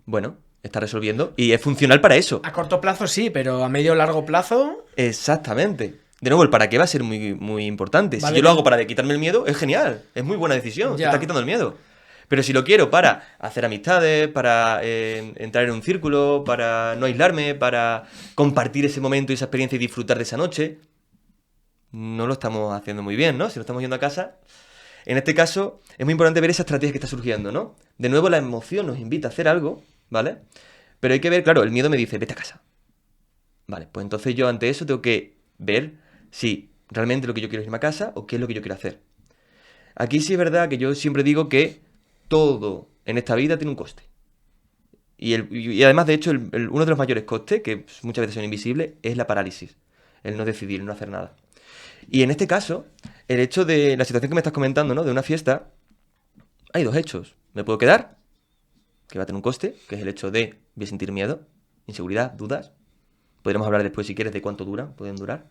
bueno, está resolviendo y es funcional para eso. A corto plazo sí, pero a medio o largo plazo... Exactamente. De nuevo, el para qué va a ser muy, muy importante. Vale, si yo lo hago para quitarme el miedo, es genial. Es muy buena decisión. Te Ya. está quitando el miedo. Pero si lo quiero para hacer amistades, para entrar en un círculo, para no aislarme, para compartir ese momento y esa experiencia y disfrutar de esa noche, no lo estamos haciendo muy bien, ¿no? Si lo estamos yendo a casa. En este caso, es muy importante ver esa estrategia que está surgiendo, ¿no? De nuevo, la emoción nos invita a hacer algo, ¿vale? Pero hay que ver, claro, el miedo me dice, vete a casa. Vale, pues entonces yo ante eso tengo que ver si realmente lo que yo quiero es irme a casa o qué es lo que yo quiero hacer. Aquí sí es verdad que yo siempre digo que todo en esta vida tiene un coste. Y además, de hecho, uno de los mayores costes, que muchas veces son invisibles, es la parálisis. El no decidir, el no hacer nada. Y en este caso, el hecho de la situación que me estás comentando, ¿no? De una fiesta, hay dos hechos. Me puedo quedar, que va a tener un coste, que es el hecho de voy a sentir miedo, inseguridad, dudas. Podríamos hablar después, si quieres, de cuánto pueden durar.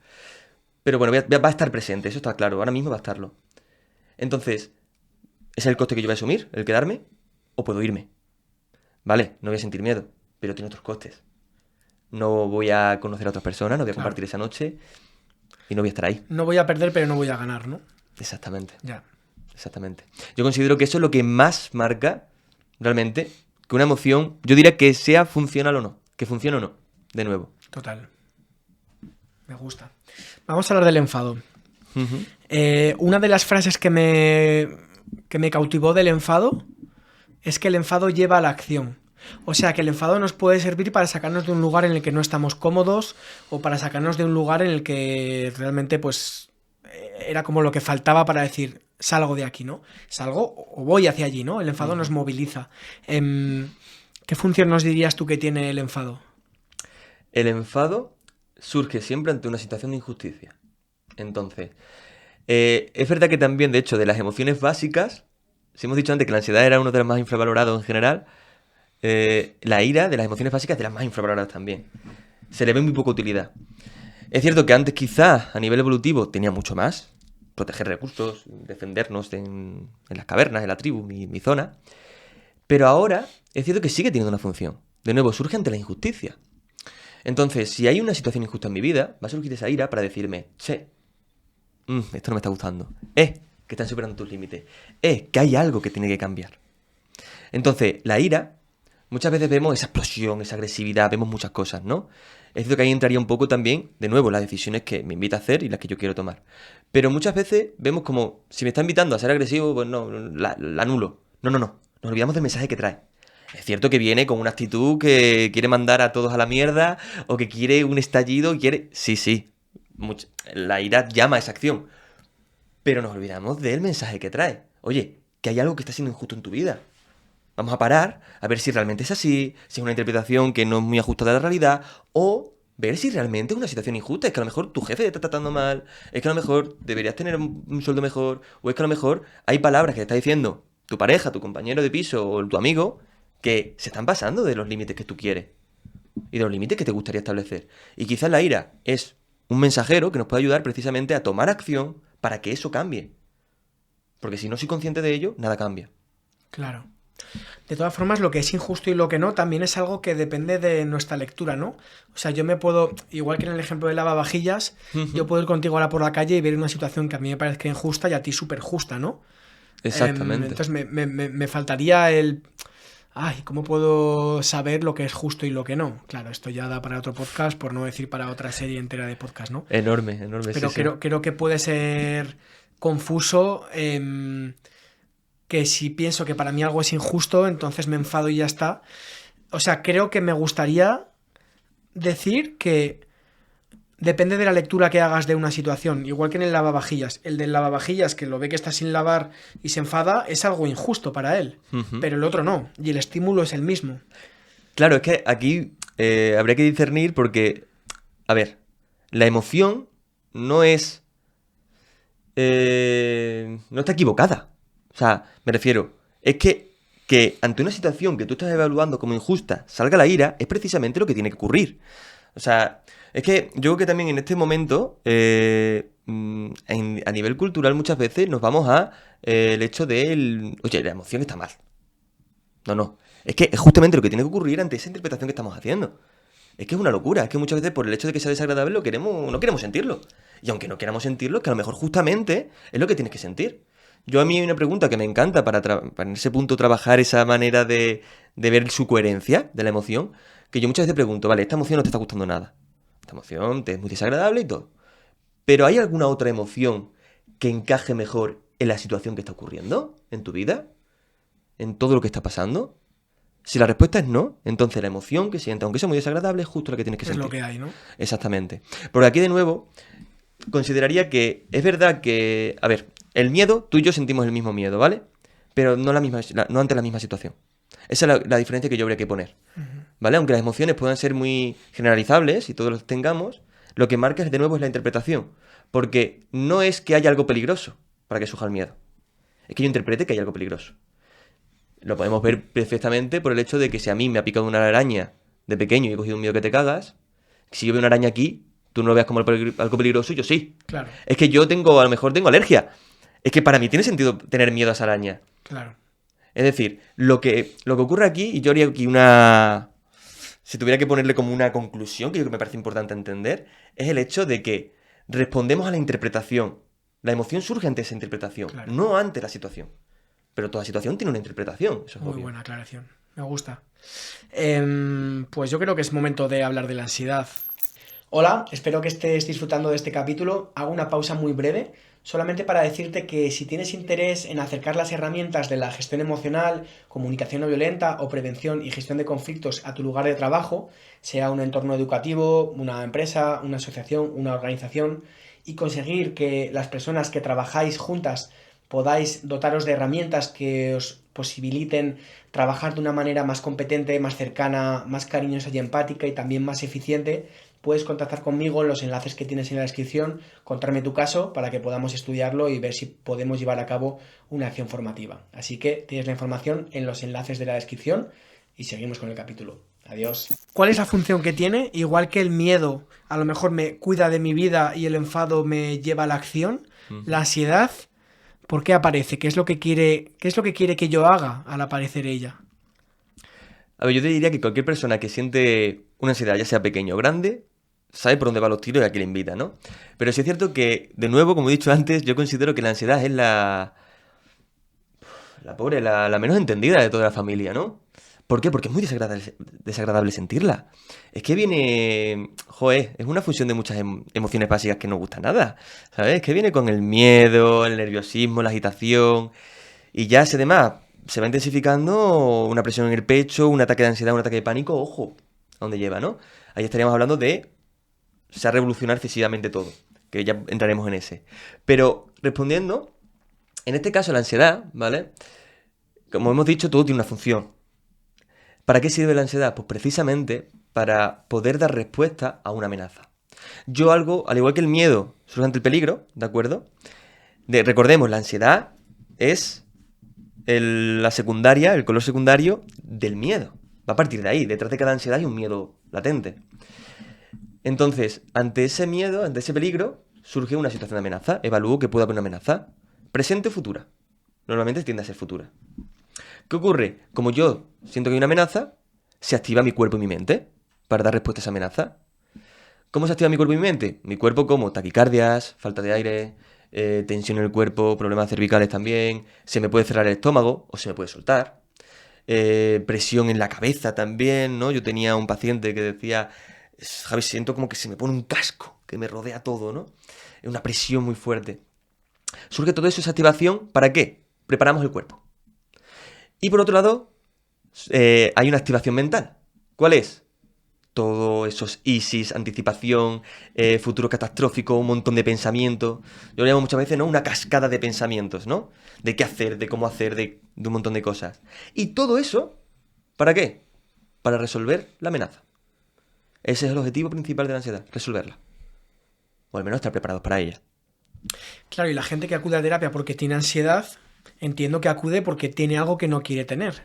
Pero bueno, va a estar presente, eso está claro. Ahora mismo va a estarlo. Entonces, ¿es el coste que yo voy a asumir, el quedarme? ¿O puedo irme? Vale, no voy a sentir miedo, pero tiene otros costes. No voy a conocer a otras personas, no voy a compartir esa noche y no voy a estar ahí. No voy a perder, pero no voy a ganar, ¿no? Exactamente. Ya. Exactamente. Yo considero que eso es lo que más marca realmente que una emoción, yo diría que sea funcional o no, que funcione o no, de nuevo. Total. Me gusta. Vamos a hablar del enfado. Uh-huh. Una de las frases que me cautivó del enfado es que el enfado lleva a la acción. O sea, que el enfado nos puede servir para sacarnos de un lugar en el que no estamos cómodos o para sacarnos de un lugar en el que realmente pues era como lo que faltaba para decir salgo de aquí, ¿no? Salgo o voy hacia allí, ¿no? El enfado nos moviliza. ¿Qué función nos dirías tú que tiene el enfado? El enfado surge siempre ante una situación de injusticia. Entonces, es verdad que también, de hecho, de las emociones básicas, si hemos dicho antes que la ansiedad era uno de los más infravalorados en general, la ira de las emociones básicas es de las más infravaloradas también. Se le ve muy poca utilidad. Es cierto que antes quizás a nivel evolutivo tenía mucho más, proteger recursos, defendernos en las cavernas, en la tribu, mi zona, pero ahora es cierto que sigue teniendo una función. De nuevo, surge ante la injusticia. Entonces, si hay una situación injusta en mi vida, va a surgir esa ira para decirme, che, esto no me está gustando, que están superando tus límites, que hay algo que tiene que cambiar. Entonces, la ira, muchas veces vemos esa explosión, esa agresividad, vemos muchas cosas, ¿no? Es cierto que ahí entraría un poco también, de nuevo, las decisiones que me invita a hacer y las que yo quiero tomar. Pero muchas veces vemos como, si me está invitando a ser agresivo, pues no, la anulo. No, nos olvidamos del mensaje que trae. Es cierto que viene con una actitud que quiere mandar a todos a la mierda o que quiere un estallido, Sí. La ira llama a esa acción. Pero nos olvidamos del mensaje que trae. Oye, que hay algo que está siendo injusto en tu vida. Vamos a parar a ver si realmente es así, si es una interpretación que no es muy ajustada a la realidad, o ver si realmente es una situación injusta. Es que a lo mejor tu jefe te está tratando mal, es que a lo mejor deberías tener un sueldo mejor, o es que a lo mejor hay palabras que te está diciendo tu pareja, tu compañero de piso o tu amigo que se están pasando de los límites que tú quieres y de los límites que te gustaría establecer. Y quizás la ira es un mensajero que nos puede ayudar precisamente a tomar acción para que eso cambie. Porque si no soy consciente de ello, nada cambia. Claro. De todas formas, lo que es injusto y lo que no también es algo que depende de nuestra lectura, ¿no? O sea, yo me puedo, igual que en el ejemplo de lavavajillas, yo puedo ir contigo ahora por la calle y ver una situación que a mí me parezca injusta y a ti súper justa, ¿no? Exactamente. Entonces me faltaría el... Ay, ¿cómo puedo saber lo que es justo y lo que no? Claro, esto ya da para otro podcast, por no decir para otra serie entera de podcast, ¿no? Enorme, Pero sí. creo que puede ser confuso... que si pienso que para mí algo es injusto, entonces me enfado y ya está. O sea, creo que me gustaría decir que depende de la lectura que hagas de una situación, igual que en el lavavajillas. El del lavavajillas, que lo ve que está sin lavar y se enfada, es algo injusto para él, pero el otro no, y el estímulo es el mismo. Claro, es que aquí habría que discernir porque, a ver, la emoción no es... no está equivocada. O sea, me refiero, es que ante una situación que tú estás evaluando como injusta salga la ira, es precisamente lo que tiene que ocurrir. O sea, es que yo creo que también en este momento, a nivel cultural, muchas veces nos vamos a el hecho de, oye, la emoción está mal. No. Es que es justamente lo que tiene que ocurrir ante esa interpretación que estamos haciendo. Es que es una locura, es que muchas veces por el hecho de que sea desagradable no queremos sentirlo. Y aunque no queramos sentirlo, es que a lo mejor justamente es lo que tienes que sentir. A mí hay una pregunta que me encanta para en ese punto trabajar esa manera de ver su coherencia de la emoción, que yo muchas veces pregunto, vale, esta emoción no te está gustando nada, esta emoción te es muy desagradable y todo, pero ¿hay alguna otra emoción que encaje mejor en la situación que está ocurriendo en tu vida? ¿En todo lo que está pasando? Si la respuesta es no, entonces la emoción que sientes, aunque sea muy desagradable, es justo la que tienes que sentir. Es lo que hay, ¿no? Exactamente. Porque aquí de nuevo consideraría que es verdad que, a ver, el miedo, tú y yo sentimos el mismo miedo, ¿vale? Pero no ante la misma situación. Esa es la diferencia que yo habría que poner, ¿vale? Aunque las emociones puedan ser muy generalizables y todos los tengamos, lo que marca de nuevo es la interpretación. Porque no es que haya algo peligroso para que surja el miedo. Es que yo interprete que hay algo peligroso. Lo podemos ver perfectamente por el hecho de que si a mí me ha picado una araña de pequeño y he cogido un miedo que te cagas, Si yo veo una araña aquí, tú no lo veas como algo peligroso, yo sí. Claro, Es que a lo mejor tengo alergia. Es que para mí tiene sentido tener miedo a esa araña. claro. Es decir, lo que ocurre aquí, y yo haría aquí una... Si tuviera que ponerle como una conclusión, que yo creo que me parece importante entender, es el hecho de que respondemos a la interpretación. La emoción surge ante esa interpretación, Claro. no ante la situación. Pero toda situación tiene una interpretación, eso es Muy obvio. buena aclaración. Me gusta. Pues yo creo que es momento de hablar de la ansiedad. Hola, espero que estés disfrutando de este capítulo. Hago una pausa muy breve, solamente para decirte que si tienes interés en acercar las herramientas de la gestión emocional, comunicación no violenta o prevención y gestión de conflictos a tu lugar de trabajo, sea un entorno educativo, una empresa, una asociación, una organización, y conseguir que las personas que trabajáis juntas podáis dotaros de herramientas que os posibiliten trabajar de una manera más competente, más cercana, más cariñosa y empática y también más eficiente, puedes contactar conmigo en los enlaces que tienes en la descripción, contarme tu caso para que podamos estudiarlo y ver si podemos llevar a cabo una acción formativa. Así que tienes la información en los enlaces de la descripción y seguimos con el capítulo. Adiós. ¿Cuál es la función que tiene? Igual que el miedo a lo mejor me cuida de mi vida y el enfado me lleva a la acción, la ansiedad, ¿por qué aparece? ¿Qué es lo que quiere que yo haga al aparecer ella? A ver, yo te diría que cualquier persona que siente una ansiedad, ya sea pequeña o grande, sabe por dónde van los tiros y a quién le invita, ¿no? Pero sí es cierto que, de nuevo, como he dicho antes, yo considero que la ansiedad es la pobre, la menos entendida de toda la familia, ¿no? ¿Por qué? Porque es muy desagradable sentirla. Es que viene, joder, es una fusión de muchas emociones básicas que no gustan nada, ¿sabes? Es que viene con el miedo, el nerviosismo, la agitación, y ya ese demás se va intensificando una presión en el pecho, un ataque de ansiedad, un ataque de pánico, ojo, a dónde lleva, ¿no? Ahí estaríamos hablando de se ha revolucionado excesivamente todo, que ya entraremos en ese. Pero respondiendo, en este caso la ansiedad, ¿vale? Como hemos dicho, todo tiene una función. ¿Para qué sirve la ansiedad? Pues precisamente para poder dar respuesta a una amenaza. Al igual que el miedo surge ante el peligro, ¿de acuerdo? Recordemos, la ansiedad es la secundaria, el color secundario del miedo. Va a partir de ahí, detrás de cada ansiedad hay un miedo latente. Entonces, ante ese miedo, ante ese peligro, surge una situación de amenaza. Evalúo que puede haber una amenaza. ¿Presente o futura? Normalmente tiende a ser futura. ¿Qué ocurre? Como yo siento que hay una amenaza, se activa mi cuerpo y mi mente para dar respuesta a esa amenaza. ¿Cómo se activa mi cuerpo y mi mente? Mi cuerpo como taquicardias, falta de aire, tensión en el cuerpo, problemas cervicales también, se me puede cerrar el estómago o se me puede soltar, presión en la cabeza también, ¿no? Yo tenía un paciente que decía, Javi, siento como que se me pone un casco, que me rodea todo, ¿no? Es una presión muy fuerte. Surge todo eso, esa activación, ¿para qué? Preparamos el cuerpo. Y por otro lado, hay una activación mental. ¿Cuál es? Todos esos ISIS, anticipación, futuro catastrófico, un montón de pensamientos. Yo lo llamo muchas veces, ¿no? Una cascada de pensamientos, ¿no? De qué hacer, de cómo hacer, de un montón de cosas. Y todo eso, ¿para qué? Para resolver la amenaza. Ese es el objetivo principal de la ansiedad, resolverla. O al menos estar preparados para ella. Claro, y la gente que acude a terapia porque tiene ansiedad, entiendo que acude porque tiene algo que no quiere tener.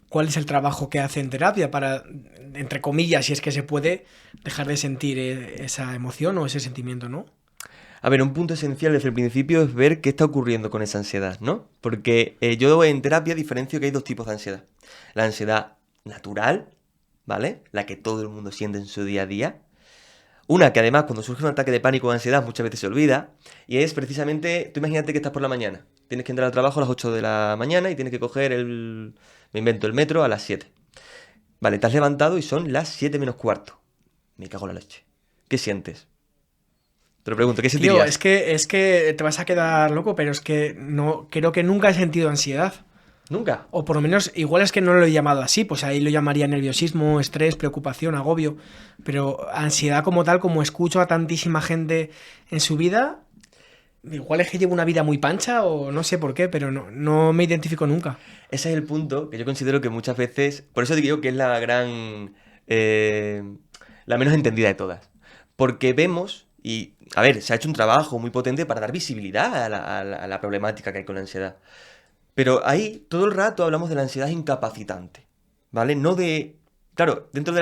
¿Cuál es el trabajo que hace en terapia para, entre comillas, si es que se puede, dejar de sentir esa emoción o ese sentimiento, ¿no? A ver, un punto esencial desde el principio es ver qué está ocurriendo con esa ansiedad, ¿no? Porque yo en terapia diferencio que hay dos tipos de ansiedad. La ansiedad natural, ¿vale? La que todo el mundo siente en su día a día. Una que además cuando surge un ataque de pánico o ansiedad muchas veces se olvida. Y es precisamente, tú imagínate que estás por la mañana. Tienes que entrar al trabajo a las 8 de la mañana y tienes que coger me invento el metro a las 7. Vale, te has levantado y son las 7 menos cuarto. Me cago en la leche. ¿Qué sientes? Te lo pregunto, ¿qué Tío, sentirías? es que te vas a quedar loco, pero es que no, creo que nunca he sentido ansiedad. Nunca. O por lo menos, igual es que no lo he llamado así, pues ahí lo llamaría nerviosismo, estrés, preocupación, agobio. Pero ansiedad como tal, como escucho a tantísima gente en su vida, igual es que llevo una vida muy pancha o no sé por qué, pero no me identifico nunca. Ese es el punto que yo considero que muchas veces, por eso digo que es la gran, la menos entendida de todas. Porque vemos, y a ver, se ha hecho un trabajo muy potente para dar visibilidad a la problemática que hay con la ansiedad. Pero ahí todo el rato hablamos de la ansiedad incapacitante, ¿vale? No de Claro, dentro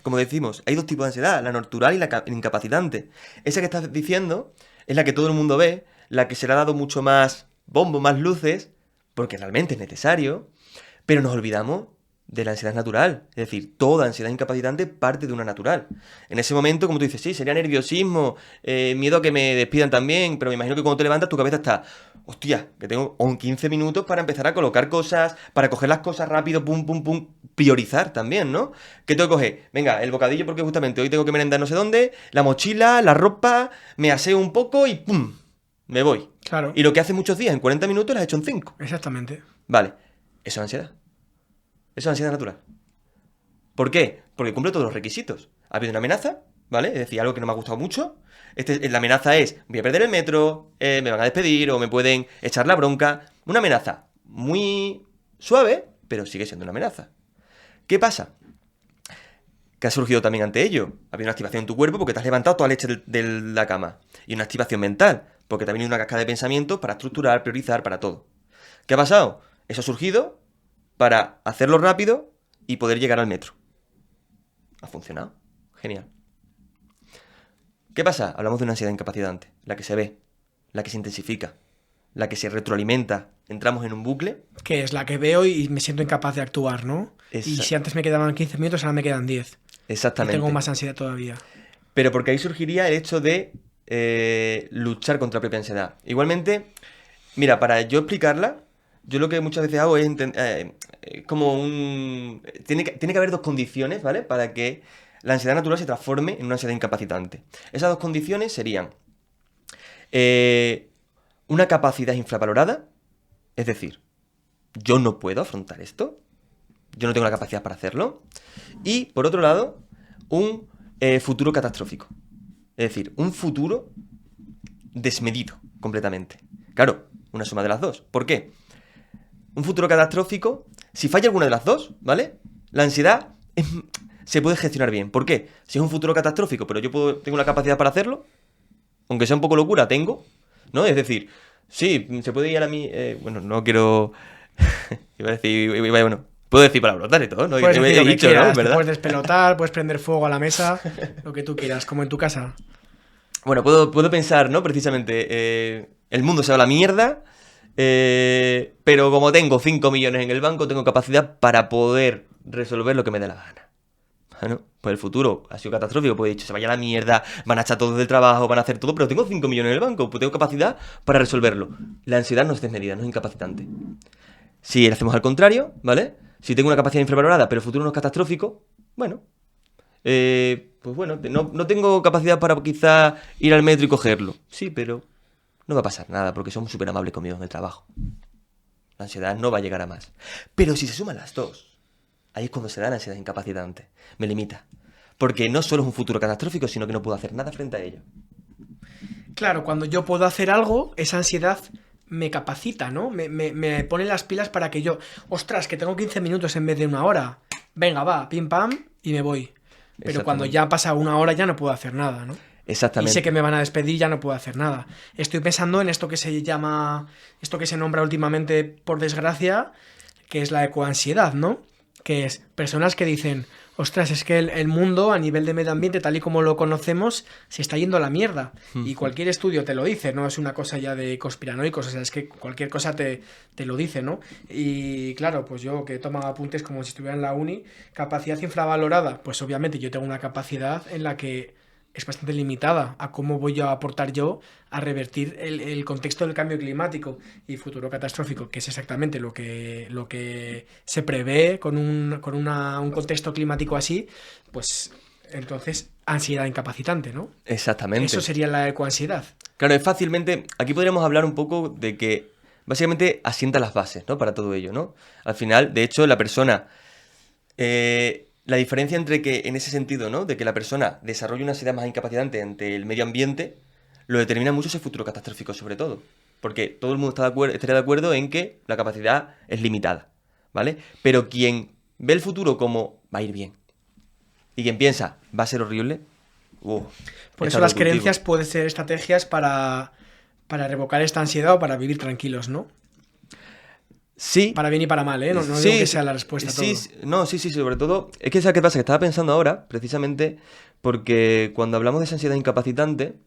como decimos, hay dos tipos de ansiedad, la natural y la incapacitante. Esa que estás diciendo es la que todo el mundo ve, la que se le ha dado mucho más bombo, más luces, porque realmente es necesario, pero nos olvidamos de la ansiedad natural. Es decir, toda ansiedad incapacitante parte de una natural. En ese momento, como tú dices, sí, sería nerviosismo, miedo a que me despidan también, pero me imagino que cuando te levantas tu cabeza está, hostia, que tengo 15 minutos para empezar a colocar cosas, para coger las cosas rápido, pum, pum, pum, priorizar también, ¿no? ¿Qué tengo que coger? Venga, el bocadillo porque justamente hoy tengo que merendar no sé dónde, la mochila, la ropa, me aseo un poco y pum, me voy. Claro. Y lo que hace muchos días en 40 minutos lo has hecho en 5. Exactamente. Vale, eso es ansiedad. Eso es ansiedad natural. ¿Por qué? Porque cumple todos los requisitos. Ha habido una amenaza, ¿vale? Es decir, algo que no me ha gustado mucho. La amenaza es, voy a perder el metro, me van a despedir o me pueden echar la bronca. Una amenaza muy suave, pero sigue siendo una amenaza. ¿Qué pasa? Que ha surgido también ante ello. Ha habido una activación en tu cuerpo porque te has levantado toda leche de la cama. Y una activación mental, porque también hay una cascada de pensamientos para estructurar, priorizar, para todo. ¿Qué ha pasado? Eso ha surgido para hacerlo rápido y poder llegar al metro. Ha funcionado. Genial. ¿Qué pasa? Hablamos de una ansiedad incapacitante, la que se ve, la que se intensifica, la que se retroalimenta. Entramos en un bucle. Que es la que veo y me siento incapaz de actuar, ¿no? Y si antes me quedaban 15 minutos, ahora me quedan 10. Exactamente. Y tengo más ansiedad todavía. Pero porque ahí surgiría el hecho de luchar contra la propia ansiedad. Igualmente, mira, para yo explicarla, yo lo que muchas veces hago es como un... Tiene que haber dos condiciones, ¿vale? Para que la ansiedad natural se transforme en una ansiedad incapacitante. Esas dos condiciones serían una capacidad infravalorada, es decir, yo no puedo afrontar esto, yo no tengo la capacidad para hacerlo, y por otro lado, un futuro catastrófico, es decir, un futuro desmedido completamente. Claro, una suma de las dos. ¿Por qué? Un futuro catastrófico, si falla alguna de las dos, ¿vale? La ansiedad se puede gestionar bien. ¿Por qué? Si es un futuro catastrófico, pero yo tengo la capacidad para hacerlo, aunque sea un poco locura, tengo, ¿no? Es decir, sí, se puede ir a mí... bueno, no quiero... iba a decir... Bueno, puedo decir palabrotas y todo, ¿no? Puedes decir lo que dicho, quieras, ¿no? ¿Verdad? puedes despelotar, puedes prender fuego a la mesa, lo que tú quieras, como en tu casa. Bueno, puedo pensar, ¿no? Precisamente, el mundo se va a la mierda, pero como tengo 5 millones en el banco, tengo capacidad para poder resolver lo que me dé la gana. Bueno, pues el futuro ha sido catastrófico, pues he dicho, se vaya a la mierda, van a echar todos del trabajo, van a hacer todo, pero tengo 5 millones en el banco, pues tengo capacidad para resolverlo. La ansiedad no es desmedida, no es incapacitante. Si hacemos al contrario, ¿vale? Si tengo una capacidad infravalorada, pero el futuro no es catastrófico, bueno, pues bueno, no tengo capacidad para quizá ir al metro y cogerlo. Sí, pero no va a pasar nada porque somos súper amables conmigo en el trabajo. La ansiedad no va a llegar a más. Pero si se suman las dos, ahí es cuando se da la ansiedad incapacitante. Me limita. Porque no solo es un futuro catastrófico, sino que no puedo hacer nada frente a ello. Claro, cuando yo puedo hacer algo, esa ansiedad me capacita, ¿no? Me pone las pilas para que yo... Ostras, que tengo 15 minutos en vez de una hora. Venga, va, pim pam, y me voy. Pero cuando ya pasa una hora ya no puedo hacer nada, ¿no? Exactamente. Y sé que me van a despedir, ya no puedo hacer nada. Estoy pensando en esto que se llama... Esto que se nombra últimamente, por desgracia, que es la ecoansiedad, ¿no? Que es personas que dicen, ostras, es que el mundo a nivel de medio ambiente, tal y como lo conocemos, se está yendo a la mierda. Y cualquier estudio te lo dice, no es una cosa ya de conspiranoicos, o sea, es que cualquier cosa te lo dice, ¿no? Y claro, pues yo que he tomado apuntes como si estuviera en la uni, capacidad infravalorada, pues obviamente yo tengo una capacidad en la que es bastante limitada a cómo voy a aportar yo a revertir el contexto del cambio climático y futuro catastrófico, que es exactamente lo que se prevé con un contexto climático así, pues entonces ansiedad incapacitante, ¿no? Exactamente. Eso sería la ecoansiedad. Claro, es fácilmente... Aquí podríamos hablar un poco de que básicamente asienta las bases, ¿no? Para todo ello, ¿no? Al final, de hecho, la persona... la diferencia entre que, en ese sentido, ¿no? De que la persona desarrolle una ansiedad más incapacitante ante el medio ambiente, lo determina mucho ese futuro catastrófico, sobre todo. Porque todo el mundo estaría de acuerdo en que la capacidad es limitada, ¿vale? Pero quien ve el futuro como va a ir bien y quien piensa va a ser horrible, por eso las creencias pueden ser estrategias para revocar esta ansiedad o para vivir tranquilos, ¿no? Sí. Para bien y para mal, ¿eh? No Sí, digo que sea la respuesta a todo. Sí, sobre todo. Es que, ¿sabes qué pasa? Que estaba pensando ahora, precisamente, porque cuando hablamos de esa ansiedad incapacitante,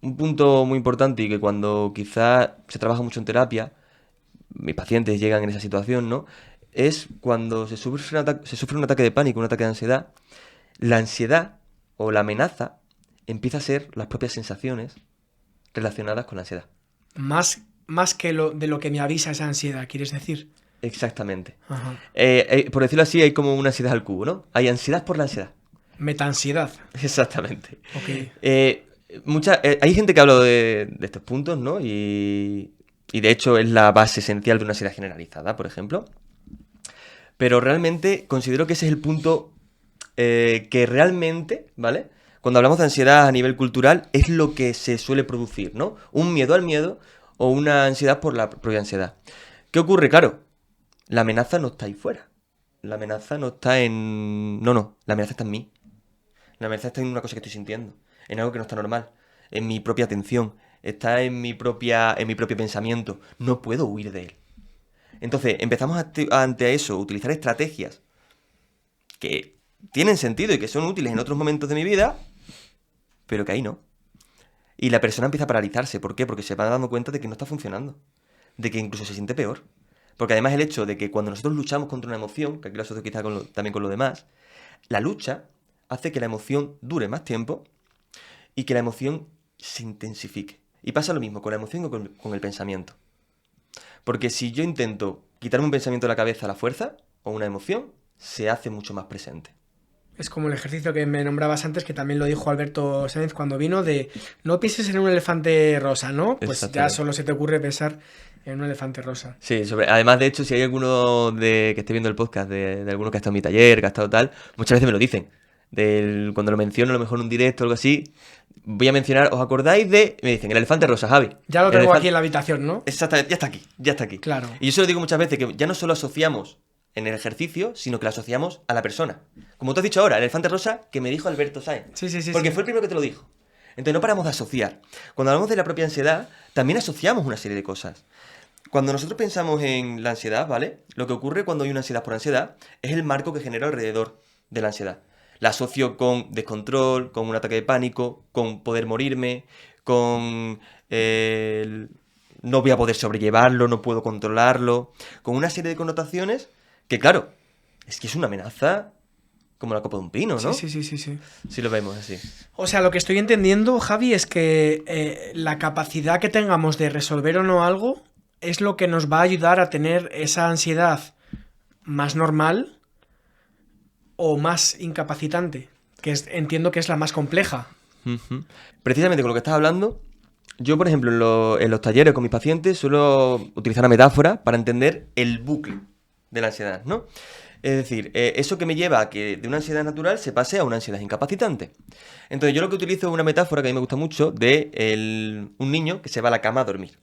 un punto muy importante y que cuando quizás se trabaja mucho en terapia, mis pacientes llegan en esa situación, ¿no? Es cuando se sufre un ataque de pánico, un ataque de ansiedad, la ansiedad o la amenaza empieza a ser las propias sensaciones relacionadas con la ansiedad. Más que de lo que me avisa esa ansiedad, ¿quieres decir? Exactamente. Ajá. Por decirlo así, hay como una ansiedad al cubo, ¿no? Hay ansiedad por la ansiedad. Metansiedad. Exactamente. Ok. Hay gente que habla de estos puntos, ¿no? Y de hecho es la base esencial de una ansiedad generalizada, por ejemplo. Pero realmente considero que ese es el punto que realmente, ¿vale? Cuando hablamos de ansiedad a nivel cultural, es lo que se suele producir, ¿no? Un miedo al miedo o una ansiedad por la propia ansiedad. ¿Qué ocurre? Claro, la amenaza no está ahí fuera. La amenaza no está en... No, la amenaza está en mí. La amenaza está en una cosa que estoy sintiendo, en algo que no está normal, en mi propia atención, está en mi propio pensamiento. No puedo huir de él. Entonces, empezamos ante eso a utilizar estrategias que tienen sentido y que son útiles en otros momentos de mi vida, pero que ahí no. Y la persona empieza a paralizarse. ¿Por qué? Porque se va dando cuenta de que no está funcionando, de que incluso se siente peor. Porque además el hecho de que cuando nosotros luchamos contra una emoción, que aquí lo asocio quizá también con lo demás, la lucha hace que la emoción dure más tiempo y que la emoción se intensifique. Y pasa lo mismo con la emoción y con el pensamiento. Porque si yo intento quitarme un pensamiento de la cabeza a la fuerza, o una emoción, se hace mucho más presente. Es como el ejercicio que me nombrabas antes, que también lo dijo Alberto Sáenz cuando vino, de no pienses en un elefante rosa, ¿no? Pues ya solo se te ocurre pensar en un elefante rosa. Sí, además, de hecho, si hay alguno que esté viendo el podcast, de alguno que ha estado en mi taller, que ha estado tal, muchas veces me lo dicen. Cuando lo menciono, a lo mejor en un directo o algo así, voy a mencionar, ¿os acordáis de...? Me dicen, el elefante rosa, Javi. Ya lo tengo aquí en la habitación, ¿no? Exactamente, ya está aquí. Claro. Y yo se lo digo muchas veces, que ya no solo asociamos en el ejercicio, sino que lo asociamos a la persona. Como tú has dicho ahora, el elefante rosa que me dijo Alberto Sáenz. Sí. Porque fue el primero que te lo dijo. Entonces no paramos de asociar. Cuando hablamos de la propia ansiedad, también asociamos una serie de cosas. Cuando nosotros pensamos en la ansiedad, ¿vale? Lo que ocurre cuando hay una ansiedad por ansiedad es el marco que genera alrededor de la ansiedad. La asocio con descontrol, con un ataque de pánico, con poder morirme, con no voy a poder sobrellevarlo, no puedo controlarlo, con una serie de connotaciones que, claro, es que es una amenaza como la copa de un pino, ¿no? Sí. Sí lo vemos así. O sea, lo que estoy entendiendo, Javi, es que la capacidad que tengamos de resolver o no algo es lo que nos va a ayudar a tener esa ansiedad más normal o más incapacitante, entiendo que es la más compleja. Uh-huh. Precisamente con lo que estás hablando, yo, por ejemplo, en los talleres con mis pacientes suelo utilizar una metáfora para entender el bucle de la ansiedad, ¿no? Es decir, eso que me lleva a que de una ansiedad natural se pase a una ansiedad incapacitante. Entonces, yo lo que utilizo es una metáfora que a mí me gusta mucho de un niño que se va a la cama a dormir.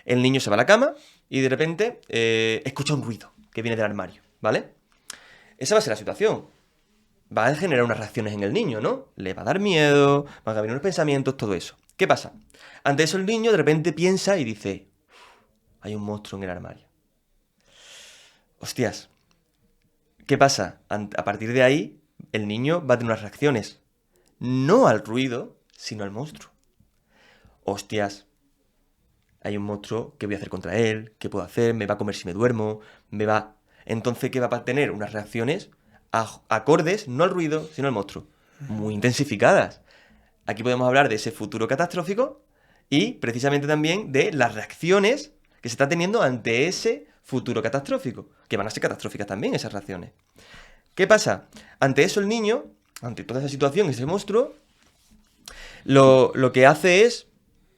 El niño se va a la cama y de repente escucha un ruido que viene del armario, ¿vale? Esa va a ser la situación. Va a generar unas reacciones en el niño, ¿no? Le va a dar miedo, van a venir unos pensamientos, todo eso. ¿Qué pasa? Ante eso el niño de repente piensa y dice, hay un monstruo en el armario. Hostias. ¿Qué pasa? A partir de ahí, el niño va a tener unas reacciones. No al ruido, sino al monstruo. Hostias. Hay un monstruo, ¿qué voy a hacer contra él? ¿Qué puedo hacer? ¿Me va a comer si me duermo? Entonces, ¿qué va a tener? Unas reacciones acordes, no al ruido, sino al monstruo. Muy intensificadas. Aquí podemos hablar de ese futuro catastrófico y precisamente también de las reacciones que se está teniendo ante ese futuro catastrófico, que van a ser catastróficas también esas reacciones. ¿Qué pasa? Ante eso el niño, ante toda esa situación, ese monstruo, lo que hace es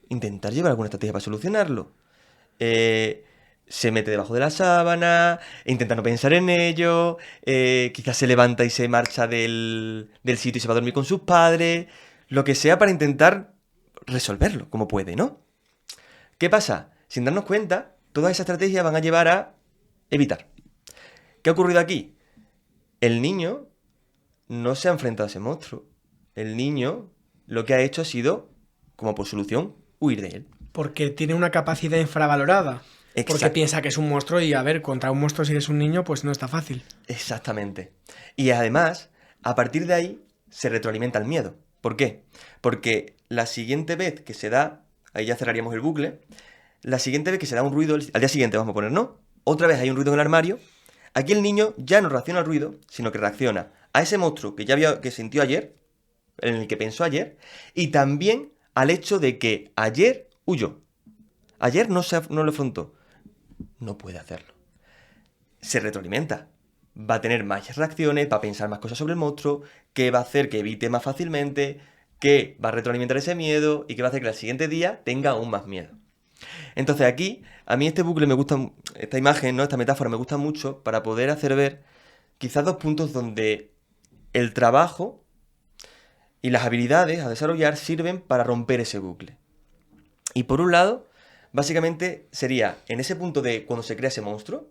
intentar llevar alguna estrategia para solucionarlo. Se mete debajo de la sábana, intenta no pensar en ello, quizás se levanta y se marcha del sitio y se va a dormir con sus padres, lo que sea para intentar resolverlo como puede, ¿no? ¿Qué pasa? Sin darnos cuenta, todas esas estrategias van a llevar a evitar. ¿Qué ha ocurrido aquí? El niño no se ha enfrentado a ese monstruo. El niño lo que ha hecho ha sido, como por solución, huir de él. Porque tiene una capacidad infravalorada. Porque piensa que es un monstruo y, a ver, contra un monstruo si eres un niño, pues no está fácil. Exactamente. Y además, a partir de ahí, se retroalimenta el miedo. ¿Por qué? Porque la siguiente vez que se da, ahí ya cerraríamos el bucle, la siguiente vez que se da un ruido, al día siguiente vamos a poner, ¿no? Otra vez hay un ruido en el armario, aquí el niño ya no reacciona al ruido, sino que reacciona a ese monstruo que sintió ayer, en el que pensó ayer, y también al hecho de que ayer huyó. Ayer no lo afrontó. No puede hacerlo. Se retroalimenta. Va a tener más reacciones, va a pensar más cosas sobre el monstruo, que va a hacer que evite más fácilmente, que va a retroalimentar ese miedo y que va a hacer que al siguiente día tenga aún más miedo. Entonces aquí, a mí este bucle me gusta, esta imagen, ¿no? Esta metáfora me gusta mucho para poder hacer ver quizás 2 puntos donde el trabajo y las habilidades a desarrollar sirven para romper ese bucle. Y por un lado, básicamente sería en ese punto de cuando se crea ese monstruo,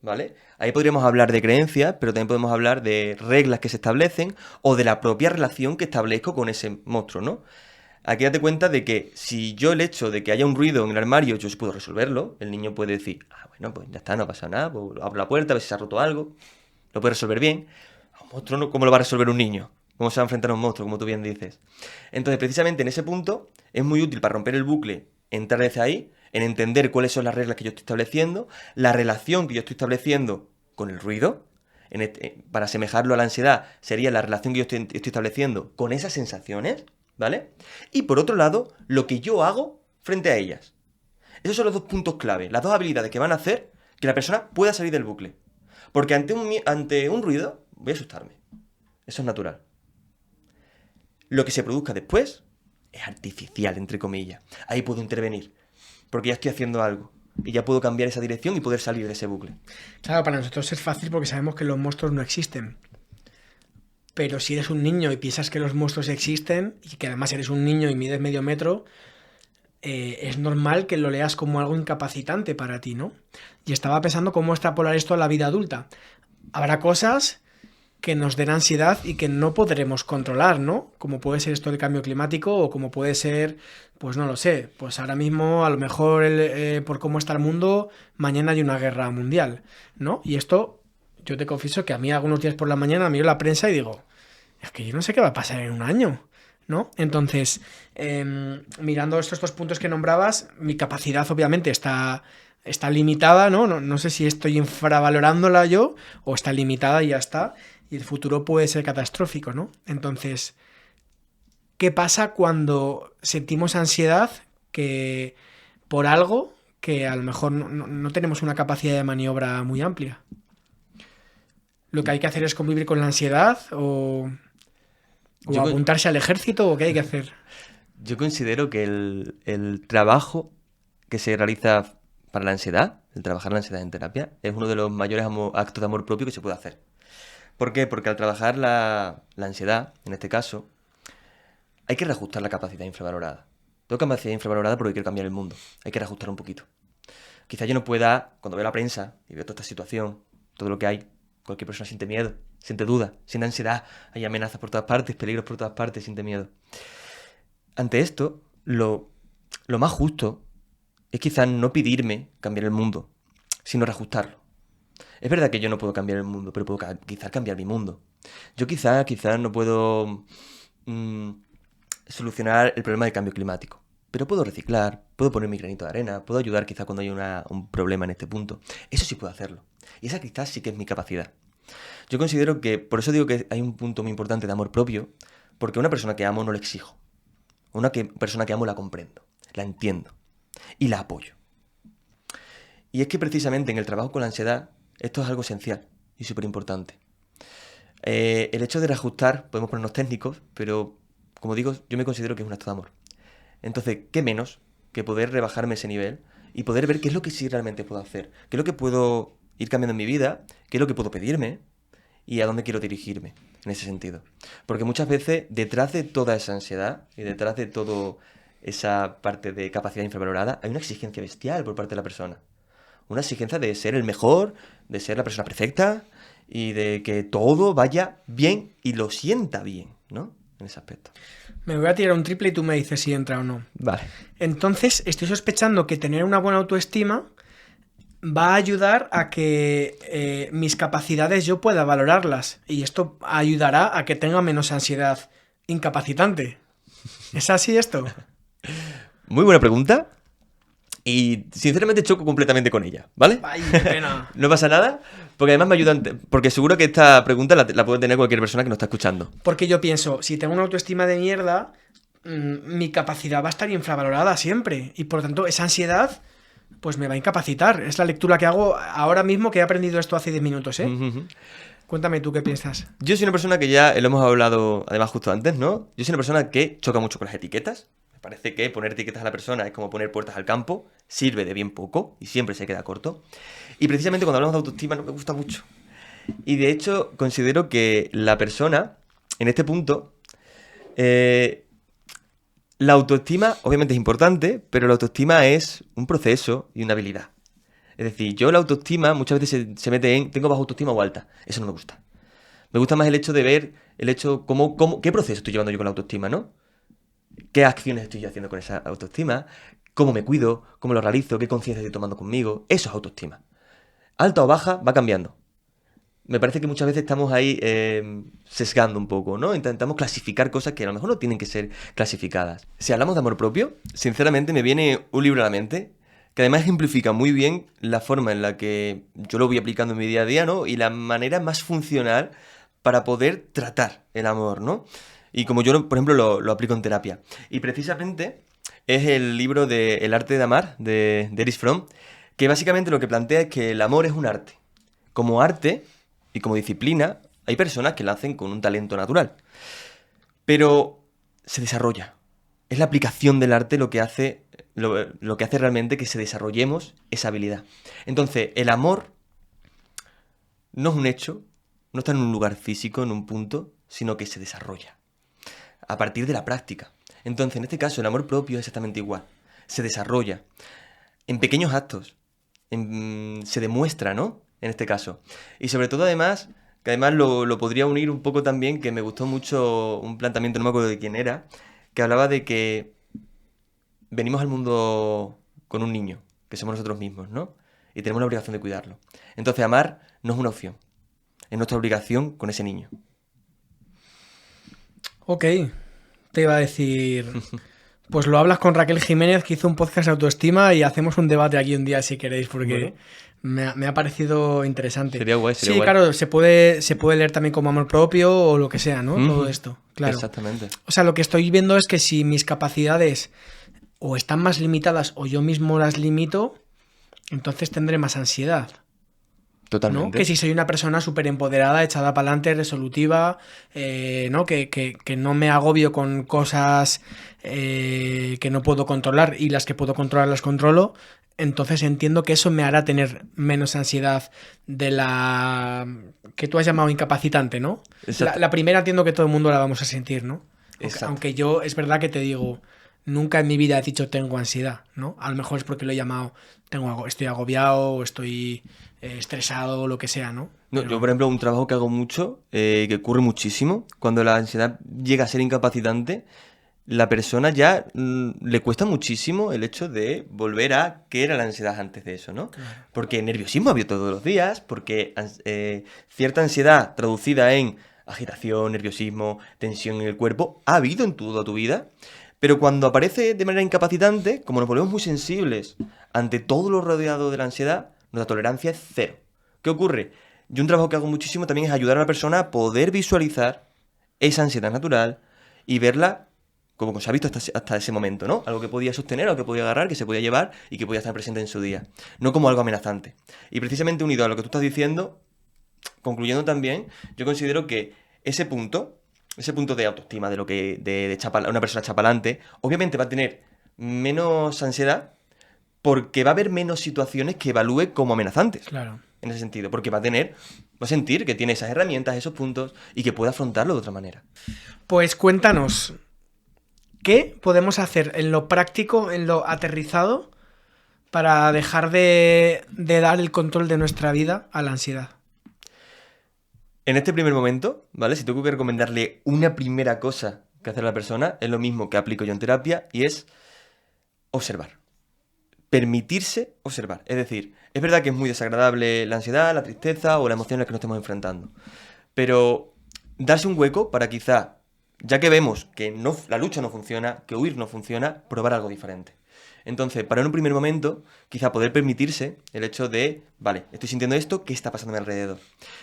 ¿vale? Ahí podríamos hablar de creencias, pero también podemos hablar de reglas que se establecen o de la propia relación que establezco con ese monstruo, ¿no? Aquí date cuenta de que si yo el hecho de que haya un ruido en el armario, yo sí puedo resolverlo, el niño puede decir, bueno, pues ya está, no pasa nada, pues abro la puerta, a ver si se ha roto algo, lo puede resolver bien. A un monstruo, no, ¿cómo lo va a resolver un niño? ¿Cómo se va a enfrentar a un monstruo, como tú bien dices? Entonces, precisamente en ese punto, es muy útil para romper el bucle, entrar desde ahí, en entender cuáles son las reglas que yo estoy estableciendo, la relación que yo estoy estableciendo con el ruido, para asemejarlo a la ansiedad, sería la relación que yo estoy estableciendo con esas sensaciones, ¿vale? Y por otro lado, lo que yo hago frente a ellas. Esos son los 2 puntos clave, las 2 habilidades que van a hacer que la persona pueda salir del bucle. Porque ante un ruido, voy a asustarme. Eso es natural. Lo que se produzca después es artificial, entre comillas. Ahí puedo intervenir, porque ya estoy haciendo algo. Y ya puedo cambiar esa dirección y poder salir de ese bucle. Claro, para nosotros es fácil porque sabemos que los monstruos no existen. Pero si eres un niño y piensas que los monstruos existen, y que además eres un niño y mides medio metro, es normal que lo leas como algo incapacitante para ti, ¿no? Y estaba pensando cómo extrapolar esto a la vida adulta. Habrá cosas que nos den ansiedad y que no podremos controlar, ¿no? Como puede ser esto del cambio climático o como puede ser, pues no lo sé, pues ahora mismo a lo mejor por cómo está el mundo, mañana hay una guerra mundial, ¿no? Y esto, yo te confieso que a mí algunos días por la mañana miro la prensa y digo, es que yo no sé qué va a pasar en un año, ¿no? Entonces, mirando estos 2 puntos que nombrabas, mi capacidad obviamente está limitada, ¿no? No sé si estoy infravalorándola yo o está limitada y ya está. Y el futuro puede ser catastrófico, ¿no? Entonces, ¿qué pasa cuando sentimos ansiedad que por algo que a lo mejor no tenemos una capacidad de maniobra muy amplia? ¿Lo que hay que hacer es convivir con la ansiedad o apuntarse al ejército o qué hay que hacer? Yo considero que el trabajo que se realiza para la ansiedad, el trabajar la ansiedad en terapia, es uno de los mayores actos de amor propio que se puede hacer. ¿Por qué? Porque al trabajar la ansiedad, en este caso, hay que reajustar la capacidad infravalorada. Tengo capacidad infravalorada porque quiero cambiar el mundo. Hay que reajustar un poquito. Quizá yo no pueda, cuando veo la prensa y veo toda esta situación, todo lo que hay, cualquier persona siente miedo, siente duda, siente ansiedad, hay amenazas por todas partes, peligros por todas partes, siente miedo. Ante esto, lo más justo es quizás no pedirme cambiar el mundo, sino reajustarlo. Es verdad que yo no puedo cambiar el mundo, pero puedo quizás cambiar mi mundo. Yo quizás no puedo solucionar el problema del cambio climático, pero puedo reciclar, puedo poner mi granito de arena, puedo ayudar quizás cuando hay un problema en este punto. Eso sí puedo hacerlo. Y esa quizás sí que es mi capacidad. Yo considero que, por eso digo que hay un punto muy importante de amor propio, porque una persona que amo no la exijo. Persona que amo la comprendo, la entiendo y la apoyo. Y es que precisamente en el trabajo con la ansiedad, esto es algo esencial y súper importante. El hecho de reajustar, podemos ponernos técnicos, pero como digo, yo me considero que es un acto de amor. Entonces, ¿qué menos que poder rebajarme ese nivel y poder ver qué es lo que sí realmente puedo hacer? ¿Qué es lo que puedo ir cambiando en mi vida? ¿Qué es lo que puedo pedirme? ¿Y a dónde quiero dirigirme en ese sentido? Porque muchas veces, detrás de toda esa ansiedad y detrás de toda esa parte de capacidad infravalorada, hay una exigencia bestial por parte de la persona. Una exigencia de ser el mejor, de ser la persona perfecta y de que todo vaya bien y lo sienta bien, ¿no? En ese aspecto. Me voy a tirar un triple y tú me dices si entra o no. Vale. Entonces, estoy sospechando que tener una buena autoestima va a ayudar a que mis capacidades yo pueda valorarlas. Y esto ayudará a que tenga menos ansiedad incapacitante. ¿Es así esto? Muy buena pregunta. Y sinceramente choco completamente con ella, ¿vale? Ay, qué pena. No pasa nada, porque además me ayudan. Porque seguro que esta pregunta la puede tener cualquier persona que nos está escuchando. Porque yo pienso, si tengo una autoestima de mierda, mi capacidad va a estar infravalorada siempre. Y por lo tanto, esa ansiedad, pues me va a incapacitar. Es la lectura que hago ahora mismo, que he aprendido esto hace 10 minutos, ¿eh? Ujú. Cuéntame tú qué piensas. Yo soy una persona que ya lo hemos hablado, además, justo antes, ¿no? Yo soy una persona que choca mucho con las etiquetas. Me parece que poner etiquetas a la persona es como poner puertas al campo, sirve de bien poco y siempre se queda corto. Y precisamente cuando hablamos de autoestima no me gusta mucho. Y de hecho, considero que la persona, en este punto, la autoestima obviamente es importante, pero la autoestima es un proceso y una habilidad. Es decir, yo la autoestima muchas veces se mete en tengo baja autoestima o alta. Eso no me gusta. Me gusta más el hecho de ver el hecho qué proceso estoy llevando yo con la autoestima, ¿no? ¿Qué acciones estoy yo haciendo con esa autoestima? ¿Cómo me cuido? ¿Cómo lo realizo? ¿Qué conciencia estoy tomando conmigo? Eso es autoestima. Alta o baja va cambiando. Me parece que muchas veces estamos ahí sesgando un poco, ¿no? Intentamos clasificar cosas que a lo mejor no tienen que ser clasificadas. Si hablamos de amor propio, sinceramente me viene un libro a la mente que además ejemplifica muy bien la forma en la que yo lo voy aplicando en mi día a día, ¿no? Y la manera más funcional para poder tratar el amor, ¿no? Y como yo, por ejemplo, lo aplico en terapia. Y precisamente es el libro de El arte de amar, de Erich Fromm, que básicamente lo que plantea es que el amor es un arte. Como arte y como disciplina, hay personas que la hacen con un talento natural. Pero se desarrolla. Es la aplicación del arte lo que hace realmente que se desarrollemos esa habilidad. Entonces, el amor no es un hecho, no está en un lugar físico, en un punto, sino que se desarrolla a partir de la práctica. Entonces, en este caso, el amor propio es exactamente igual. Se desarrolla en pequeños actos, se demuestra, ¿no? En este caso. Y sobre todo, además, que además lo podría unir un poco también, que me gustó mucho un planteamiento, no me acuerdo de quién era, que hablaba de que venimos al mundo con un niño, que somos nosotros mismos, ¿no? Y tenemos la obligación de cuidarlo. Entonces, amar no es una opción, es nuestra obligación con ese niño. Ok, te iba a decir... Pues lo hablas con Raquel Jiménez, que hizo un podcast de autoestima, y hacemos un debate aquí un día si queréis, porque me ha parecido interesante. Sería guay, sería sí, guay. claro, se puede leer también como amor propio o lo que sea, ¿no? Todo esto, claro. Exactamente. O sea, lo que estoy viendo es que si mis capacidades o están más limitadas o yo mismo las limito, entonces tendré más ansiedad. Totalmente. ¿No? Que si soy una persona súper empoderada, echada para adelante, resolutiva, ¿no? Que no me agobio con cosas que no puedo controlar y las que puedo controlar las controlo, entonces entiendo que eso me hará tener menos ansiedad de la que tú has llamado incapacitante, ¿no? La primera entiendo que todo el mundo la vamos a sentir, ¿no? Aunque yo es verdad que te digo, nunca en mi vida he dicho tengo ansiedad, ¿no? A lo mejor es porque lo he llamado estoy agobiado o estoy estresado o lo que sea, ¿no? No, yo, por ejemplo, un trabajo que hago mucho, que ocurre muchísimo, cuando la ansiedad llega a ser incapacitante, la persona ya le cuesta muchísimo el hecho de volver a qué era la ansiedad antes de eso, ¿no? Claro. Porque nerviosismo ha habido todos los días, porque cierta ansiedad traducida en agitación, nerviosismo, tensión en el cuerpo, ha habido en toda tu vida, pero cuando aparece de manera incapacitante, como nos volvemos muy sensibles ante todo lo rodeado de la ansiedad, nuestra tolerancia es cero. ¿Qué ocurre? Yo un trabajo que hago muchísimo también es ayudar a la persona a poder visualizar esa ansiedad natural y verla como se ha visto hasta ese momento, ¿no? Algo que podía sostener, algo que podía agarrar, que se podía llevar y que podía estar presente en su día. No como algo amenazante. Y precisamente unido a lo que tú estás diciendo, concluyendo también, yo considero que ese punto de autoestima, de lo que de una persona chapalante, obviamente va a tener menos ansiedad porque va a haber menos situaciones que evalúe como amenazantes. Claro. En ese sentido, porque va a sentir que tiene esas herramientas, esos puntos y que puede afrontarlo de otra manera. Pues cuéntanos, ¿qué podemos hacer en lo práctico, en lo aterrizado, para dejar de dar el control de nuestra vida a la ansiedad? En este primer momento, ¿vale? Si tengo que recomendarle una primera cosa que hacer a la persona, es lo mismo que aplico yo en terapia y es observar. permitirse observar. Es decir, es verdad que es muy desagradable la ansiedad, la tristeza o la emoción a la que nos estemos enfrentando. Pero darse un hueco para quizá, ya que vemos que la lucha no funciona, que huir no funciona, probar algo diferente. Entonces, para en un primer momento, quizá poder permitirse el hecho de, vale, estoy sintiendo esto, ¿qué está pasando a mi alrededor?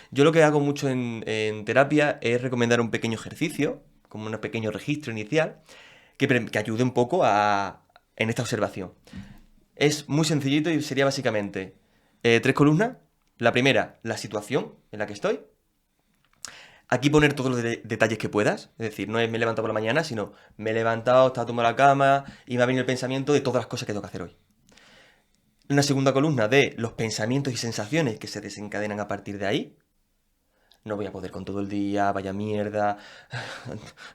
Yo lo que hago mucho en terapia es recomendar un pequeño ejercicio, como un pequeño registro inicial, que ayude un poco en esta observación. Es muy sencillito y sería básicamente 3 columnas. La primera, la situación en la que estoy. Aquí poner todos los detalles que puedas. Es decir, no es me he levantado por la mañana, sino me he levantado, estaba tumbado en la cama y me ha venido el pensamiento de todas las cosas que tengo que hacer hoy. Una segunda columna de los pensamientos y sensaciones que se desencadenan a partir de ahí. No voy a poder con todo el día, vaya mierda,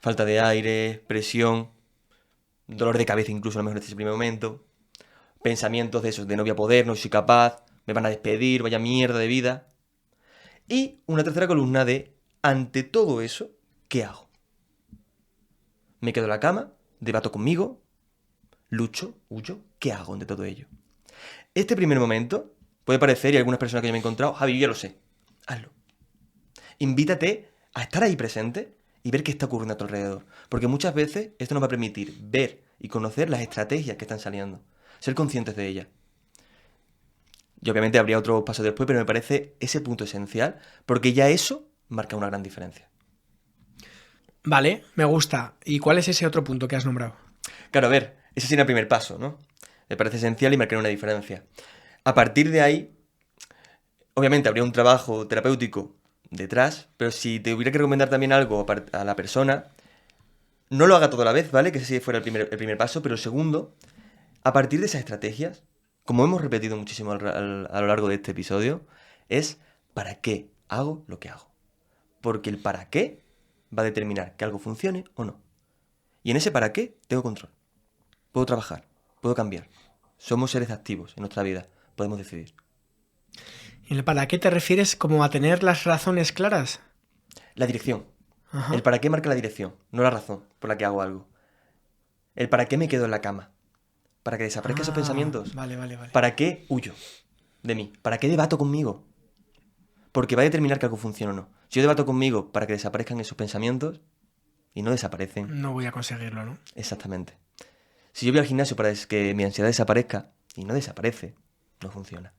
falta de aire, presión, dolor de cabeza incluso a lo mejor en este primer momento. Pensamientos de esos, de no voy a poder, no soy capaz, me van a despedir, vaya mierda de vida. Y una tercera columna de, ante todo eso, ¿qué hago? Me quedo en la cama, debato conmigo, lucho, huyo, ¿qué hago ante todo ello? Este primer momento puede parecer, y algunas personas que yo me he encontrado, Javi, yo ya lo sé, hazlo. Invítate a estar ahí presente y ver qué está ocurriendo a tu alrededor. Porque muchas veces esto nos va a permitir ver y conocer las estrategias que están saliendo. Ser conscientes de ellas. Y obviamente habría otros pasos después, pero me parece ese punto esencial, porque ya eso marca una gran diferencia. Vale, me gusta. ¿Y cuál es ese otro punto que has nombrado? Claro, a ver, ese sería el primer paso, ¿no? Me parece esencial y marcar una diferencia. A partir de ahí, obviamente habría un trabajo terapéutico detrás, pero si te hubiera que recomendar también algo a la persona, no lo haga toda la vez, ¿vale? Que ese sí fuera el primer paso, pero el segundo, a partir de esas estrategias, como hemos repetido muchísimo a lo largo de este episodio, es ¿para qué hago lo que hago? Porque el para qué va a determinar que algo funcione o no. Y en ese para qué tengo control. Puedo trabajar, puedo cambiar. Somos seres activos en nuestra vida, podemos decidir. ¿En el para qué te refieres como a tener las razones claras? La dirección. Ajá. El para qué marca la dirección, no la razón por la que hago algo. El para qué me quedo en la cama. Para que desaparezcan esos pensamientos. Vale. ¿Para qué huyo de mí? ¿Para qué debato conmigo? Porque va a determinar que algo funcione o no. Si yo debato conmigo para que desaparezcan esos pensamientos y no desaparecen. No voy a conseguirlo, ¿no? Exactamente. Si yo voy al gimnasio para que mi ansiedad desaparezca y no desaparece, no funciona.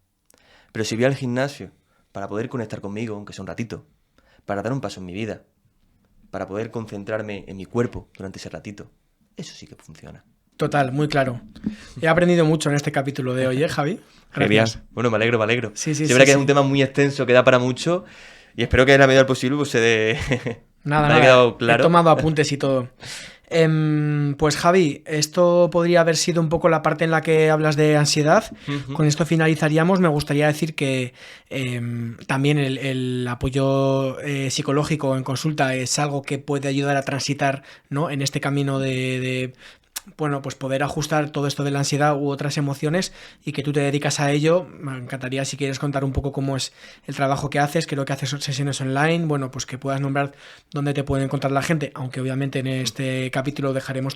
Pero si voy al gimnasio para poder conectar conmigo, aunque sea un ratito, para dar un paso en mi vida, para poder concentrarme en mi cuerpo durante ese ratito, eso sí que funciona. Total, muy claro. He aprendido mucho en este capítulo de hoy, ¿eh, Javi? Gracias. Genial. Bueno, me alegro. Sí, Es verdad que es un tema muy extenso que da para mucho y espero que en la medida del posible pues, se dé... Nada, me haya quedado claro. He tomado apuntes y todo. Pues Javi, esto podría haber sido un poco la parte en la que hablas de ansiedad. Uh-huh. Con esto finalizaríamos. Me gustaría decir que también el apoyo psicológico en consulta es algo que puede ayudar a transitar, ¿no?, en este camino de bueno, pues poder ajustar todo esto de la ansiedad u otras emociones, y que tú te dedicas a ello. Me encantaría si quieres contar un poco cómo es el trabajo que haces. Creo que haces sesiones online, bueno, pues que puedas nombrar dónde te puede encontrar la gente, aunque obviamente en este capítulo dejaremos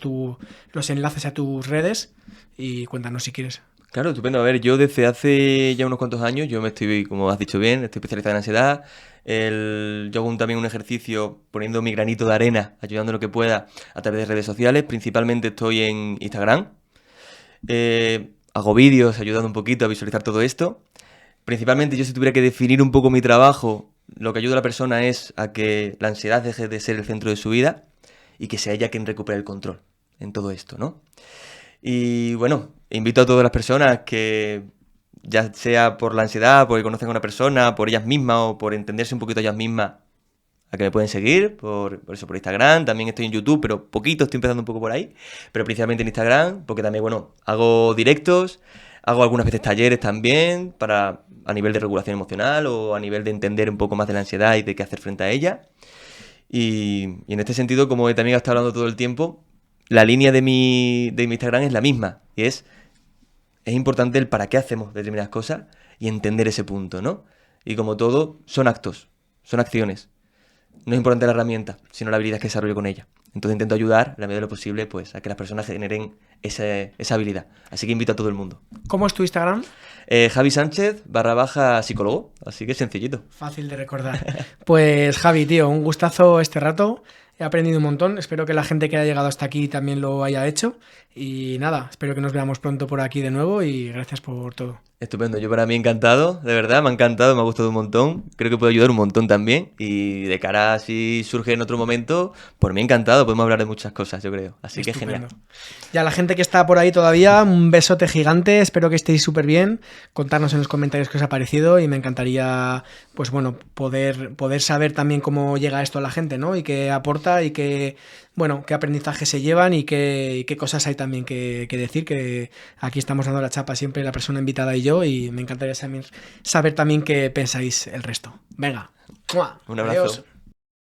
los enlaces a tus redes, y cuéntanos si quieres. Claro, estupendo. A ver, yo desde hace ya unos cuantos años, yo me estoy, como has dicho bien, estoy especializado en ansiedad. Yo hago también un ejercicio poniendo mi granito de arena, ayudando lo que pueda a través de redes sociales. Principalmente estoy en Instagram. Hago vídeos ayudando un poquito a visualizar todo esto. Principalmente yo, si tuviera que definir un poco mi trabajo, lo que ayuda a la persona es a que la ansiedad deje de ser el centro de su vida y que sea ella quien recupere el control en todo esto, ¿no? Y bueno, invito a todas las personas que, ya sea por la ansiedad, porque conocen a una persona, por ellas mismas o por entenderse un poquito ellas mismas, a que me pueden seguir por Instagram. También estoy en YouTube, pero poquito, estoy empezando un poco por ahí, pero principalmente en Instagram, porque también, bueno, hago directos, hago algunas veces talleres también a nivel de regulación emocional o a nivel de entender un poco más de la ansiedad y de qué hacer frente a ella. Y en este sentido, como también he estado hablando todo el tiempo, la línea de mi Instagram es la misma, y es importante el para qué hacemos determinadas cosas y entender ese punto, ¿no? Y como todo, son actos, son acciones. No es importante la herramienta, sino la habilidad que desarrollo con ella. Entonces intento ayudar, en la medida de lo posible, pues a que las personas generen esa habilidad. Así que invito a todo el mundo. ¿Cómo es tu Instagram? Javi Sánchez /psicólogo, así que sencillito. Fácil de recordar. Pues Javi, tío, un gustazo este rato. He aprendido un montón. Espero que la gente que haya llegado hasta aquí también lo haya hecho. Y nada, espero que nos veamos pronto por aquí de nuevo y gracias por todo. Estupendo, yo para mí encantado, de verdad, me ha encantado, me ha gustado un montón, creo que puedo ayudar un montón también y de cara a si surge en otro momento, por mí encantado, podemos hablar de muchas cosas, yo creo, así que Estupendo. genial. Y a la gente que está por ahí todavía, un besote gigante, espero que estéis súper bien, contarnos en los comentarios qué os ha parecido y me encantaría, pues bueno, poder saber también cómo llega esto a la gente, ¿no? Y qué aporta y qué, bueno, qué aprendizaje se llevan y qué cosas hay también que decir, que aquí estamos dando la chapa siempre la persona invitada y yo, y me encantaría saber también qué pensáis el resto. Venga, ¡mua! Un abrazo. Adiós.